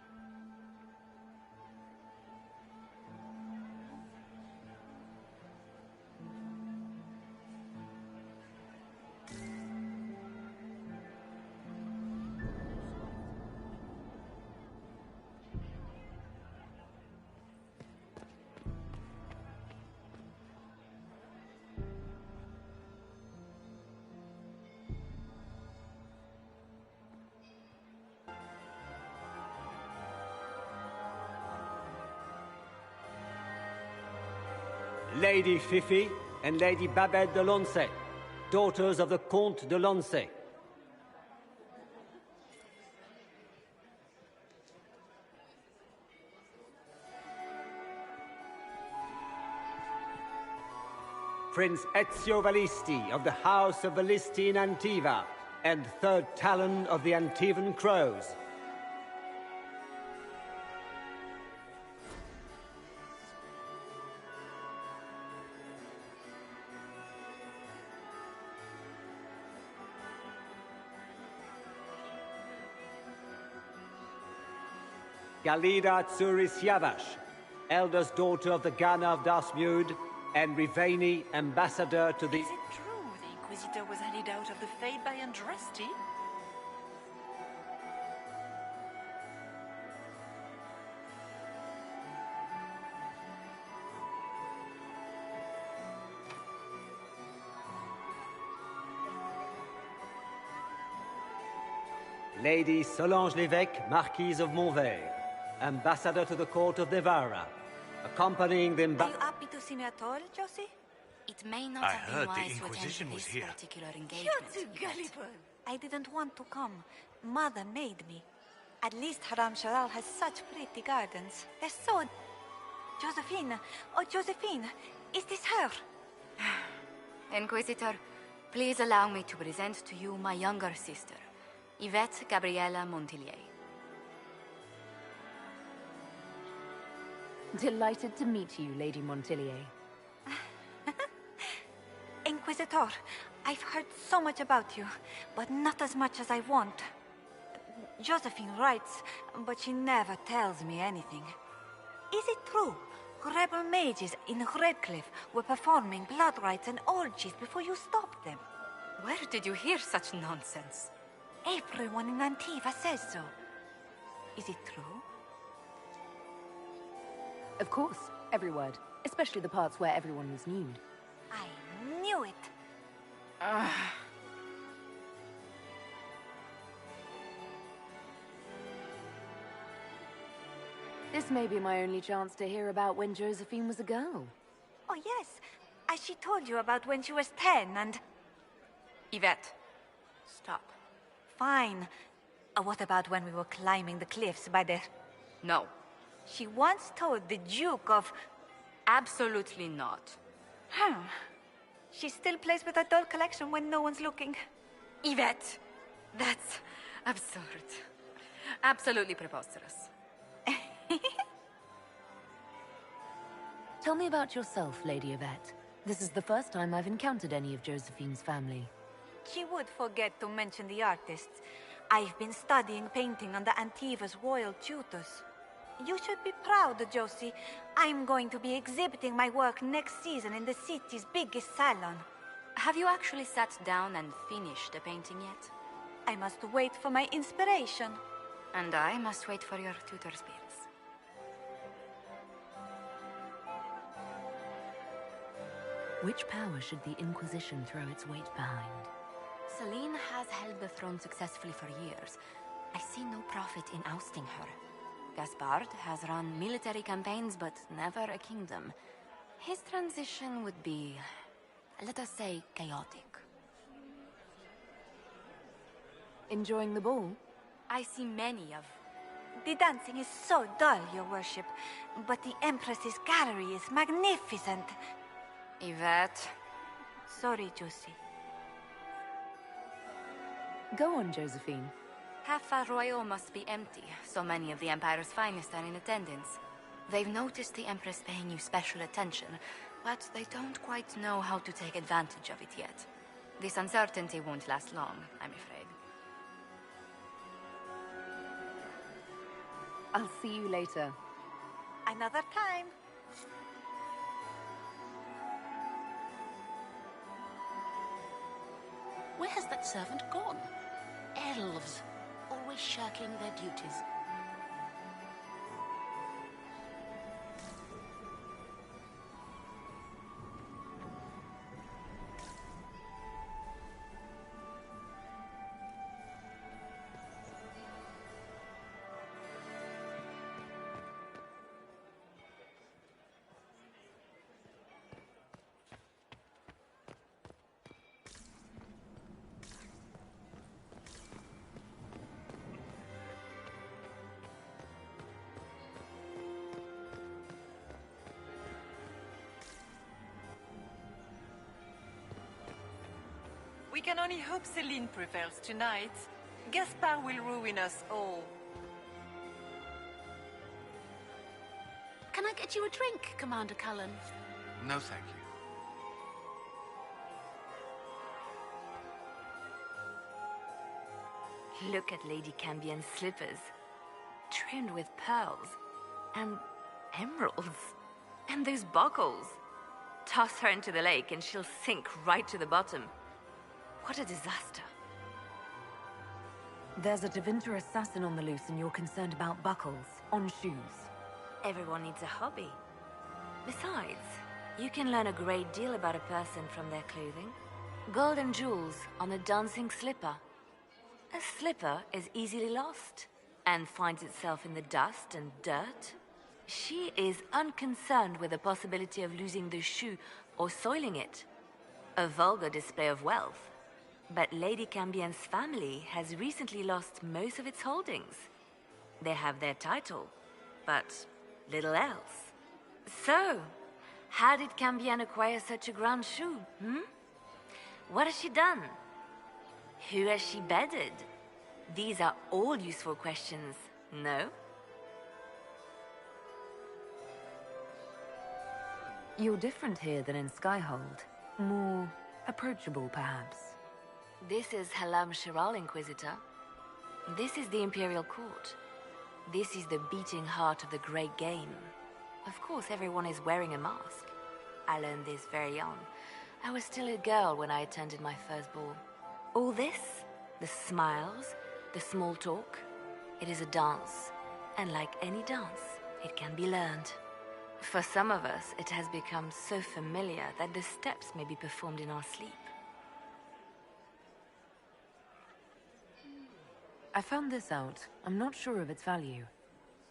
[SPEAKER 20] Lady Fifi and Lady Babette de Lancey, daughters of the Comte de Lancey. Prince Ezio Valisti of the House of Valisti in Antiva, and third Talon of the Antivan Crows. Galida Tsuris Yavash, eldest daughter of the Ghana of Dasmud, Enriveni, ambassador to the...
[SPEAKER 15] Is it true the Inquisitor was handed out of the Fade by Andraste?
[SPEAKER 20] Lady Solange Lévesque, Marquise of Montvert, ambassador to the court of Navarra, accompanying the
[SPEAKER 19] Are you happy to see me at all, Josie?
[SPEAKER 10] It may not
[SPEAKER 7] I
[SPEAKER 10] have been
[SPEAKER 7] heard the
[SPEAKER 10] wise to
[SPEAKER 7] Inquisition
[SPEAKER 10] attend
[SPEAKER 7] was
[SPEAKER 10] this
[SPEAKER 7] here.
[SPEAKER 10] particular
[SPEAKER 19] You're
[SPEAKER 10] engagement.
[SPEAKER 19] too
[SPEAKER 10] Yvette.
[SPEAKER 19] gullible. I didn't want to come. Mother made me. At least Haram Sharal has such pretty gardens. They're so... Josephine! Oh, Josephine! Is this her?
[SPEAKER 10] Inquisitor, please allow me to present to you my younger sister, Yvette Gabriella Montillier.
[SPEAKER 2] Delighted to meet you, Lady Montillier.
[SPEAKER 19] Inquisitor, I've heard so much about you, but not as much as I want. Josephine writes, but she never tells me anything. Is it true? Rebel mages in Redcliffe were performing blood rites and orgies before you stopped them.
[SPEAKER 10] Where did you hear such nonsense?
[SPEAKER 19] Everyone in Antiva says so. Is it true?
[SPEAKER 2] Of course, every word. Especially the parts where everyone was nude.
[SPEAKER 19] I knew it.
[SPEAKER 2] This may be my only chance to hear about when Josephine was a girl.
[SPEAKER 19] Oh, yes. As she told you about when she was 10 and...
[SPEAKER 10] Yvette, stop.
[SPEAKER 19] Fine. What about when we were climbing the cliffs by the...
[SPEAKER 10] No.
[SPEAKER 19] She once told the Duke of...
[SPEAKER 10] Absolutely not.
[SPEAKER 19] Huh. She still plays with her doll collection when no one's looking.
[SPEAKER 10] Yvette, that's absurd. Absolutely preposterous.
[SPEAKER 2] Tell me about yourself, Lady Yvette. This is the first time I've encountered any of Josephine's family.
[SPEAKER 19] She would forget to mention the artists. I've been studying painting under Antiva's royal tutors. You should be proud, Josie. I'm going to be exhibiting my work next season in the city's biggest salon.
[SPEAKER 10] Have you actually sat down and finished the painting yet?
[SPEAKER 19] I must wait for my inspiration.
[SPEAKER 10] And I must wait for your tutor's pills.
[SPEAKER 2] Which power should the Inquisition throw its weight behind?
[SPEAKER 10] Celine has held the throne successfully for years. I see no profit in ousting her. Gaspard has run military campaigns, but never a kingdom. His transition would be, let us say, chaotic.
[SPEAKER 2] Enjoying the ball?
[SPEAKER 10] I see many of...
[SPEAKER 19] The dancing is so dull, Your Worship. But the Empress's gallery is magnificent.
[SPEAKER 10] Yvette.
[SPEAKER 19] Sorry, Josie.
[SPEAKER 2] Go on, Josephine.
[SPEAKER 10] Half Royal must be empty. So many of the Empire's finest are in attendance. They've noticed the Empress paying you special attention, but they don't quite know how to take advantage of it yet. This uncertainty won't last long, I'm afraid.
[SPEAKER 2] I'll see you later.
[SPEAKER 19] Another time.
[SPEAKER 12] Where has that servant gone? Elves, always shirking their duties.
[SPEAKER 15] We can only hope Celine prevails tonight. Gaspard will ruin us all.
[SPEAKER 12] Can I get you a drink, Commander Cullen?
[SPEAKER 1] No, thank you.
[SPEAKER 9] Look at Lady Cambion's slippers. Trimmed with pearls. And emeralds. And those buckles. toss her into the lake and she'll sink right to the bottom. What a disaster.
[SPEAKER 2] There's a Tevinter assassin on the loose and you're concerned about buckles on shoes.
[SPEAKER 9] Everyone needs a hobby. Besides, you can learn a great deal about a person from their clothing. Gold and jewels on a dancing slipper. A slipper is easily lost and finds itself in the dust and dirt. She is unconcerned with the possibility of losing the shoe or soiling it. A vulgar display of wealth. But Lady Cambien's family has recently lost most of its holdings. They have their title, but little else. So, how did Cambien acquire such a grand shoe, What has she done? Who has she bedded? These are all useful questions, no?
[SPEAKER 2] You're different here than in Skyhold. More approachable, perhaps.
[SPEAKER 9] This is Halam Shiral, Inquisitor. This is the Imperial Court. This is the beating heart of the Great Game. Of course, everyone is wearing a mask. I learned this very young. I was still a girl when I attended my first ball. All this, the smiles, the small talk, it is a dance. And like any dance, it can be learned. For some of us, it has become so familiar that the steps may be performed in our sleep.
[SPEAKER 2] I found this out. I'm not sure of its value.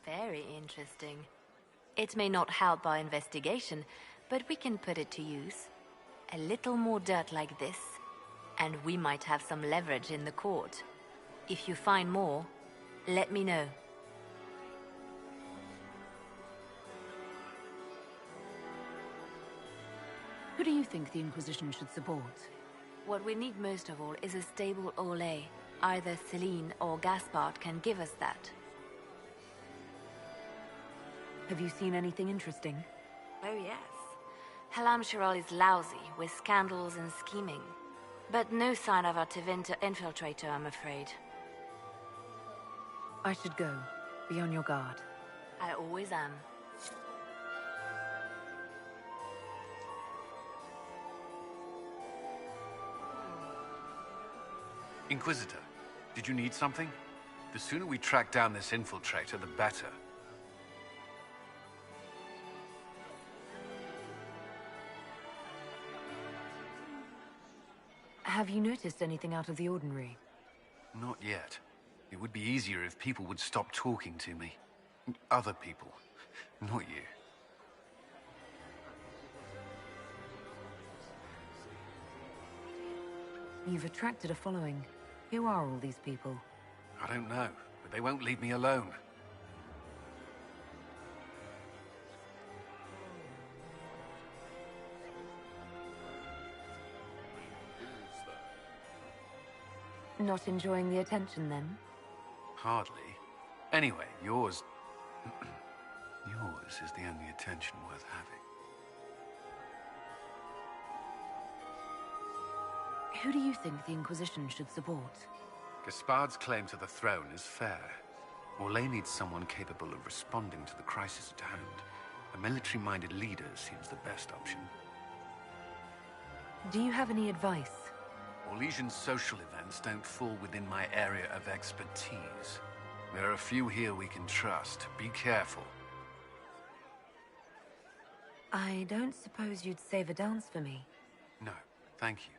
[SPEAKER 9] Very interesting. It may not help our investigation, but we can put it to use. A little more dirt like this, and we might have some leverage in the court. If you find more, let me know.
[SPEAKER 2] Who do you think the Inquisition should support?
[SPEAKER 9] What we need most of all is a stable Olay. Either Celine or Gaspard can give us that.
[SPEAKER 2] Have you seen anything interesting?
[SPEAKER 9] Oh yes. Halam Shiral is lousy, with scandals and scheming. But no sign of our Tevinter infiltrator, I'm afraid.
[SPEAKER 2] I should go. Be on your guard.
[SPEAKER 9] I always am.
[SPEAKER 1] Inquisitor, did you need something? The sooner we track down this infiltrator, the better.
[SPEAKER 2] Have you noticed anything out of the ordinary?
[SPEAKER 1] Not yet. It would be easier if people would stop talking to me. Other people, not you.
[SPEAKER 2] You've attracted a following. Who are all these people?
[SPEAKER 1] I don't know, but they won't leave me alone.
[SPEAKER 2] Not enjoying the attention, then?
[SPEAKER 1] Hardly. Anyway, yours... yours is the only attention worth having.
[SPEAKER 2] Who do you think the Inquisition should support?
[SPEAKER 1] Gaspard's claim to the throne is fair. Orlais needs someone capable of responding to the crisis at hand. A military-minded leader seems the best option.
[SPEAKER 2] Do you have any advice?
[SPEAKER 1] Orlesian social events don't fall within my area of expertise. There are a few here we can trust. Be careful.
[SPEAKER 2] I don't suppose you'd save a dance for me?
[SPEAKER 1] No, thank you.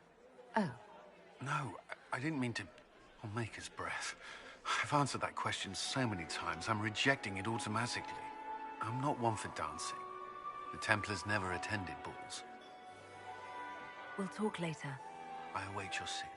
[SPEAKER 2] Oh.
[SPEAKER 1] No, I didn't mean to... Oh, Maker's breath. I've answered that question so many times, I'm rejecting it automatically. I'm not one for dancing. The Templars never attended balls.
[SPEAKER 2] We'll talk later.
[SPEAKER 1] I await your signal.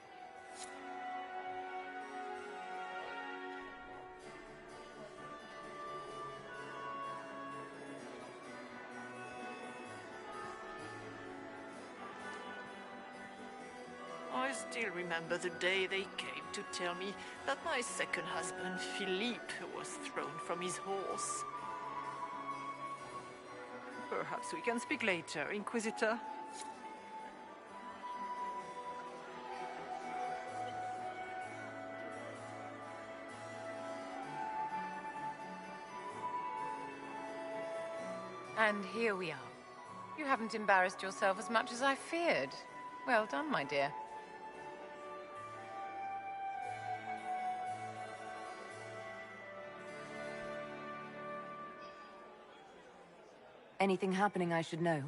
[SPEAKER 15] I still remember the day they came to tell me that my second husband, Philippe, was thrown from his horse. Perhaps we can speak later, Inquisitor.
[SPEAKER 21] And here we are.
[SPEAKER 22] You haven't embarrassed yourself as much as I feared. Well done, my dear.
[SPEAKER 2] Anything happening I should know?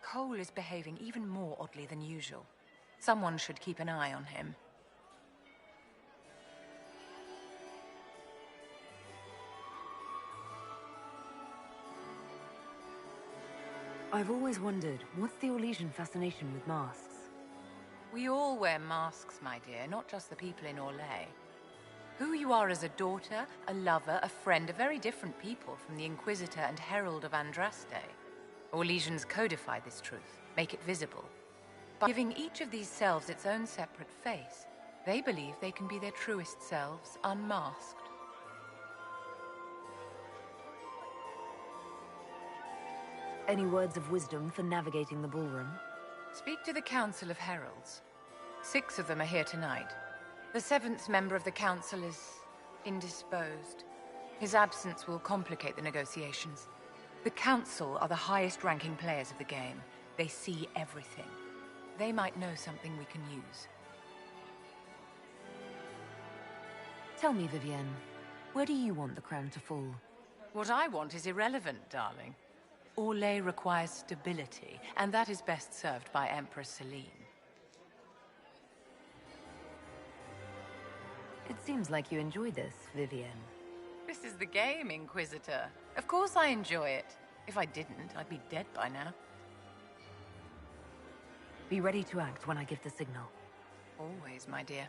[SPEAKER 22] Cole is behaving even more oddly than usual. Someone should keep an eye on him.
[SPEAKER 2] I've always wondered, what's the Orlesian fascination with masks?
[SPEAKER 22] We all wear masks, my dear, not just the people in Orlais. Who you are as a daughter, a lover, a friend, are very different people from the Inquisitor and Herald of Andraste. Orlesians codify this truth, make it visible. By giving each of these selves its own separate face, they believe they can be their truest selves, unmasked.
[SPEAKER 2] Any words of wisdom for navigating the ballroom?
[SPEAKER 22] Speak to the Council of Heralds. 6 of them are here tonight. The 7th member of the Council is indisposed. His absence will complicate the negotiations. The Council are the highest-ranking players of the game. They see everything. They might know something we can use.
[SPEAKER 2] Tell me, Vivienne, where do you want the crown to fall?
[SPEAKER 22] What I want is irrelevant, darling. Orlais requires stability, and that is best served by Empress Celine.
[SPEAKER 2] It seems like you enjoy this, Vivienne.
[SPEAKER 22] This is the game, Inquisitor. Of course I enjoy it. If I didn't, I'd be dead by now.
[SPEAKER 2] Be ready to act when I give the signal.
[SPEAKER 22] Always, my dear.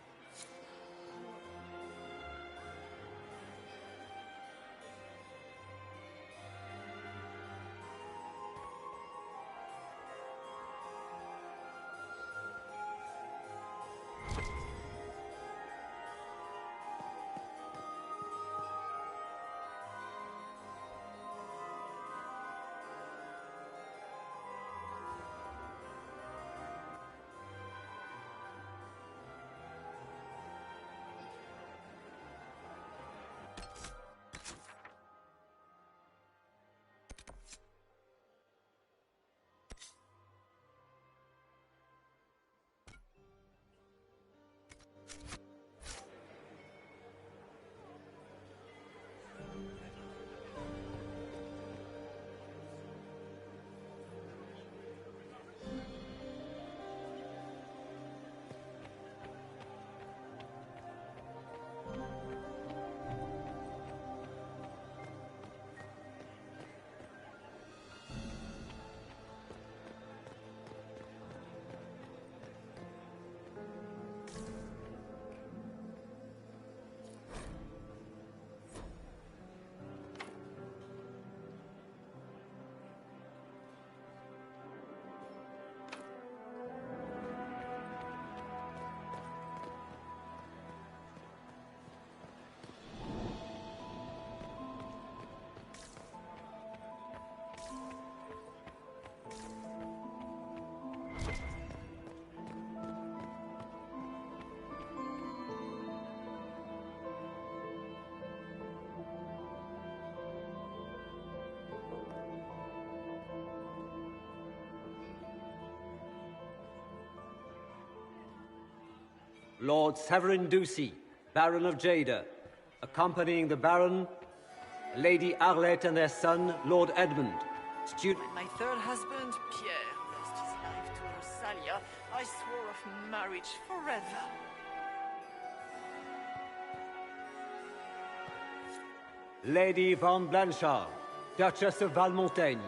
[SPEAKER 20] Lord Severin Ducey, Baron of Jada, accompanying the Baron, Lady Arlette and their son, Lord Edmund, student...
[SPEAKER 15] My third husband, Pierre, lost his life to Rosalia. I swore off marriage forever.
[SPEAKER 20] Lady Von Blanchard, Duchess of Valmontaigne,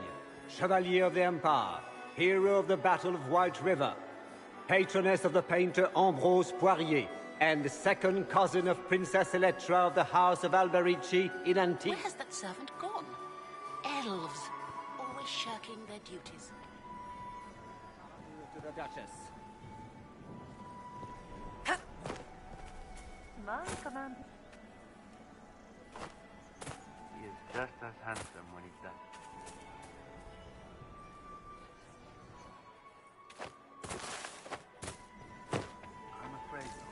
[SPEAKER 20] Chevalier of the Empire, hero of the Battle of White River, patroness of the painter Ambrose Poirier, and second cousin of Princess Elettra of the House of Alberici in Antibes.
[SPEAKER 12] Where has that servant gone? Elves, always shirking their duties.
[SPEAKER 20] To the Duchess.
[SPEAKER 4] My command.
[SPEAKER 5] He is just as handsome when he's done. I'm afraid not.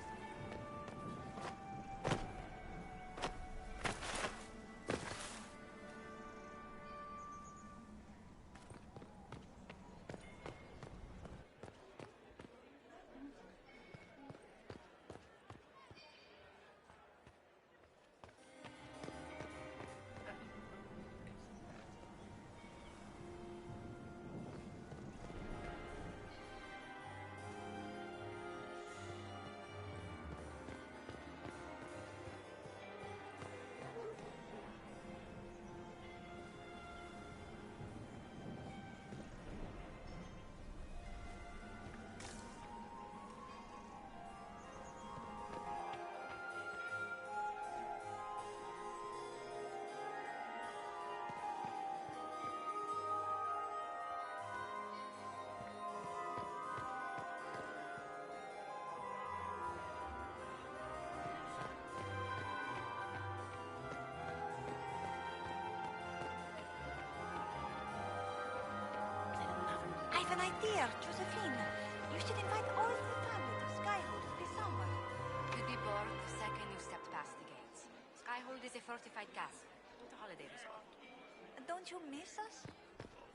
[SPEAKER 19] an idea, Josephine. You should invite all of the family to Skyhold this summer.
[SPEAKER 10] You'd be bored the second you stepped past the gates. Skyhold is a fortified castle, not a holiday resort.
[SPEAKER 19] Don't you miss us?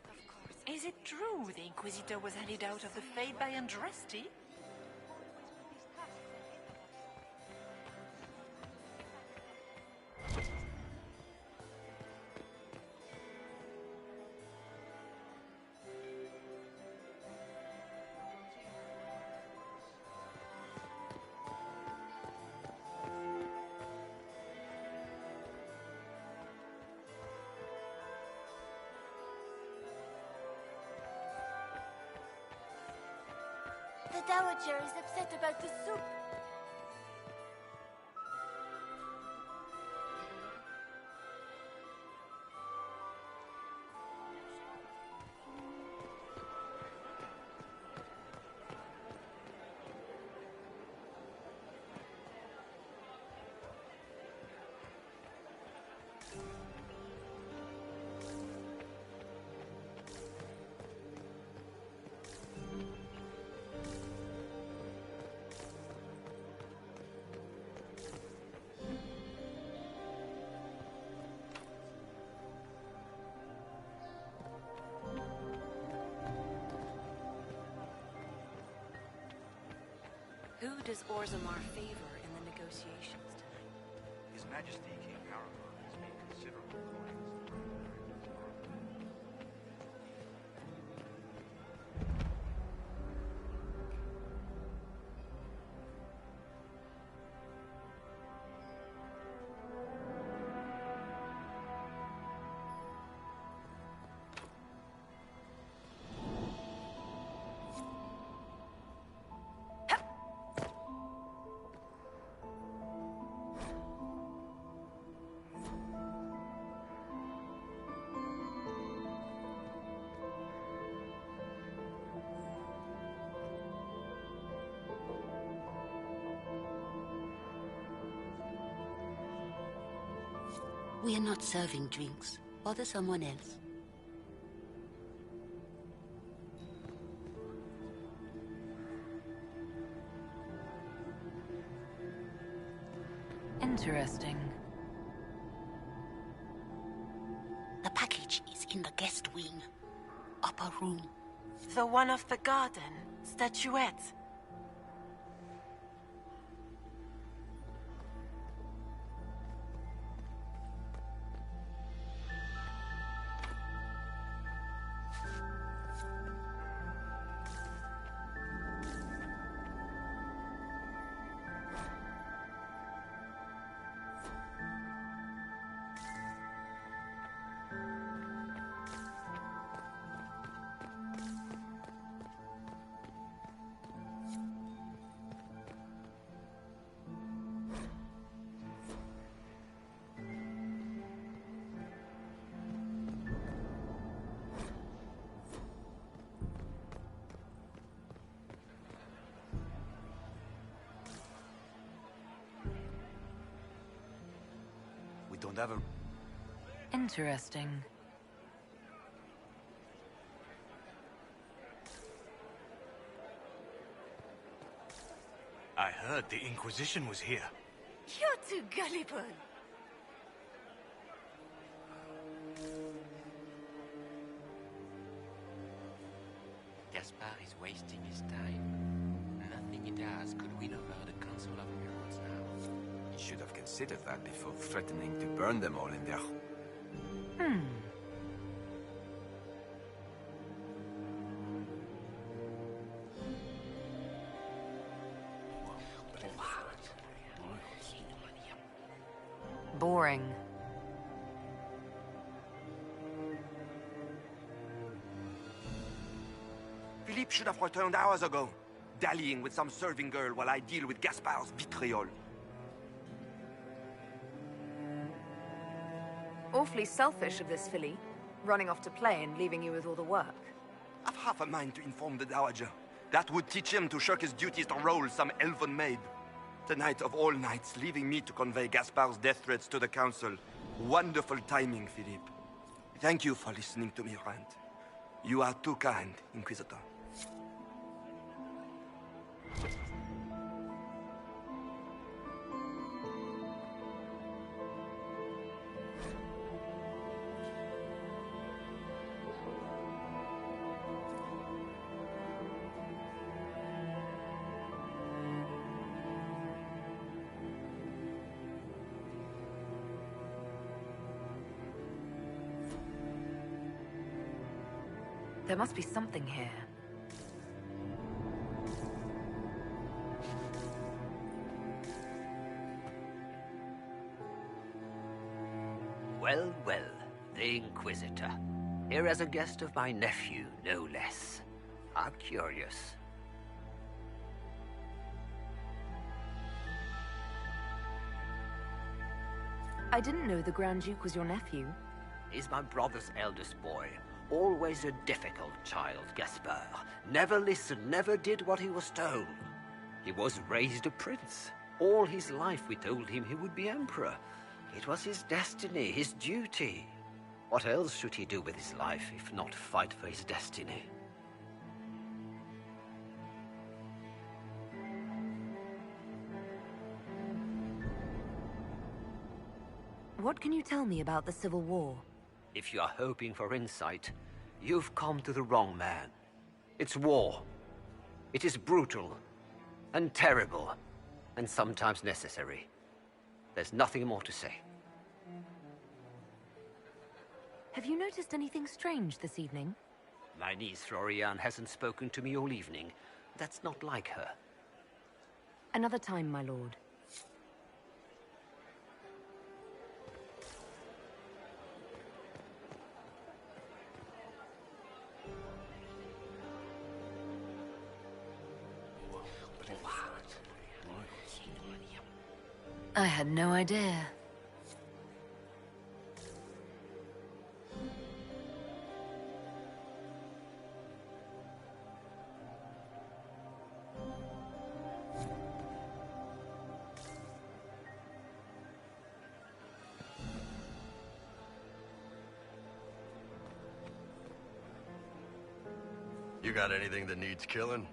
[SPEAKER 10] Of course.
[SPEAKER 15] Is it true the Inquisitor was handed out of the Fade by Andraste?
[SPEAKER 21] The Dowager is upset about the soup.
[SPEAKER 10] Who does Orzammar favor in the negotiations tonight?
[SPEAKER 18] His Majesty King Arathorn has made considerable coins.
[SPEAKER 12] We are not serving drinks. Bother someone else.
[SPEAKER 2] Interesting.
[SPEAKER 12] The package is in the guest wing. Upper room.
[SPEAKER 15] The one off the garden. Statuette.
[SPEAKER 18] Don't have a...
[SPEAKER 2] Interesting.
[SPEAKER 17] I heard the Inquisition was here.
[SPEAKER 21] You're too gullible.
[SPEAKER 4] Gaspard is wasting his time. Nothing he does could win over the Council of Heralds now.
[SPEAKER 16] He should have considered that before threatening to burn them all in their...
[SPEAKER 2] Boring.
[SPEAKER 16] Philippe should have returned hours ago, dallying with some serving girl while I deal with Gaspard's vitriol.
[SPEAKER 8] Awfully selfish of this filly, running off to play and leaving you with all the work.
[SPEAKER 16] I've half a mind to inform the Dowager. That would teach him to shirk his duties to roll some elven maid. Tonight of all nights, leaving me to convey Gaspard's death threats to the Council. Wonderful timing, Philippe. Thank you for listening to me rant. You are too kind, Inquisitor.
[SPEAKER 2] There must be something here.
[SPEAKER 13] Well, well, the Inquisitor. Here as a guest of my nephew, no less. How curious.
[SPEAKER 2] I didn't know the Grand Duke was your nephew.
[SPEAKER 13] He's my brother's eldest boy. Always a difficult child, Gaspard. Never listened, never did what he was told. He was raised a prince. All his life we told him he would be emperor. It was his destiny, his duty. What else should he do with his life if not fight for his destiny?
[SPEAKER 2] What can you tell me about the Civil War?
[SPEAKER 13] If you are hoping for insight, you've come to the wrong man. It's war. It is brutal, and terrible, and sometimes necessary. There's nothing more to say.
[SPEAKER 2] Have you noticed anything strange this evening?
[SPEAKER 13] My niece Florian hasn't spoken to me all evening. That's not like her.
[SPEAKER 2] Another time, my lord. I had no idea.
[SPEAKER 14] You got anything that needs killing?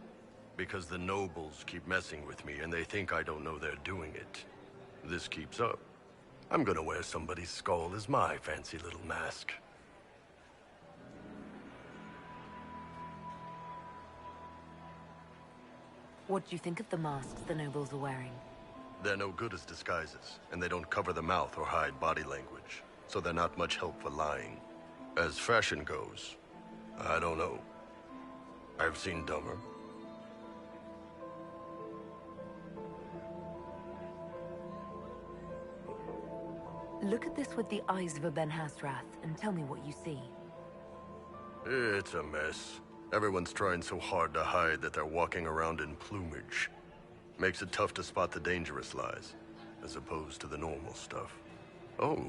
[SPEAKER 14] Because the nobles keep messing with me and they think I don't know they're doing it. This keeps up, I'm gonna wear somebody's skull as my fancy little mask.
[SPEAKER 2] What do you think of the masks the nobles are wearing?
[SPEAKER 14] They're no good as disguises, and they don't cover the mouth or hide body language, so they're not much help for lying. As fashion goes, I don't know. I've seen dumber.
[SPEAKER 2] Look at this with the eyes of a Ben Hasrath and tell me what you see.
[SPEAKER 14] It's a mess. Everyone's trying so hard to hide that they're walking around in plumage. Makes it tough to spot the dangerous lies, as opposed to the normal stuff. Oh,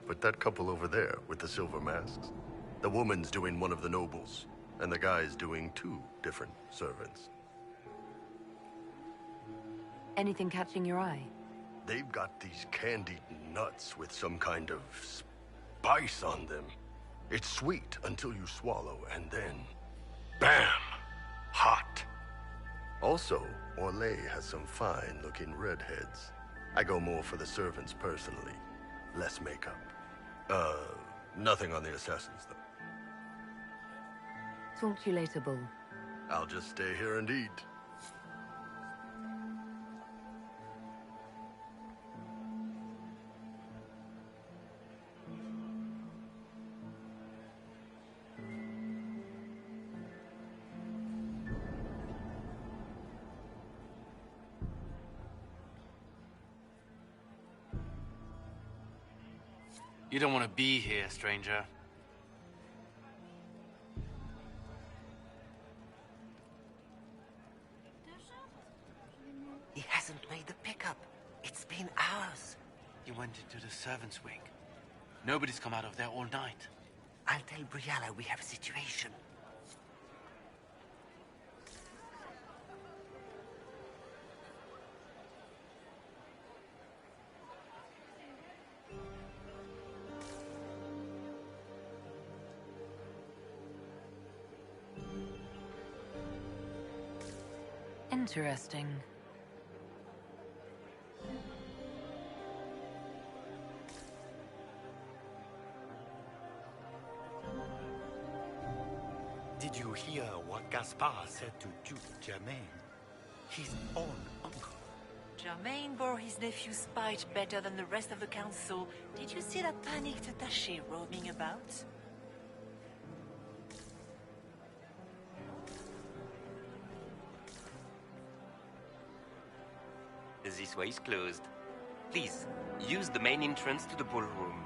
[SPEAKER 14] but that couple over there with the silver masks? The woman's doing one of the nobles, and the guy's doing two different servants.
[SPEAKER 2] Anything catching your eye?
[SPEAKER 14] They've got these candied nuts with some kind of spice on them. It's sweet until you swallow, and then... bam! Hot! Also, Orlais has some fine-looking redheads. I go more for the servants personally. Less makeup. Nothing on the assassins, though.
[SPEAKER 2] Talk to you later, Bull.
[SPEAKER 14] I'll just stay here and eat.
[SPEAKER 23] You don't want to be here, stranger.
[SPEAKER 13] He hasn't made the pickup. It's been hours.
[SPEAKER 23] He went into the servants' wing. Nobody's come out of there all night.
[SPEAKER 13] I'll tell Briala we have a situation.
[SPEAKER 21] Interesting.
[SPEAKER 17] Did you hear what Gaspard said to Duke Germain? His own uncle.
[SPEAKER 15] Germain bore his nephew's spite better than the rest of the council. Did you see that panicked attaché roaming about?
[SPEAKER 4] This way is closed. Please, use the main entrance to the ballroom.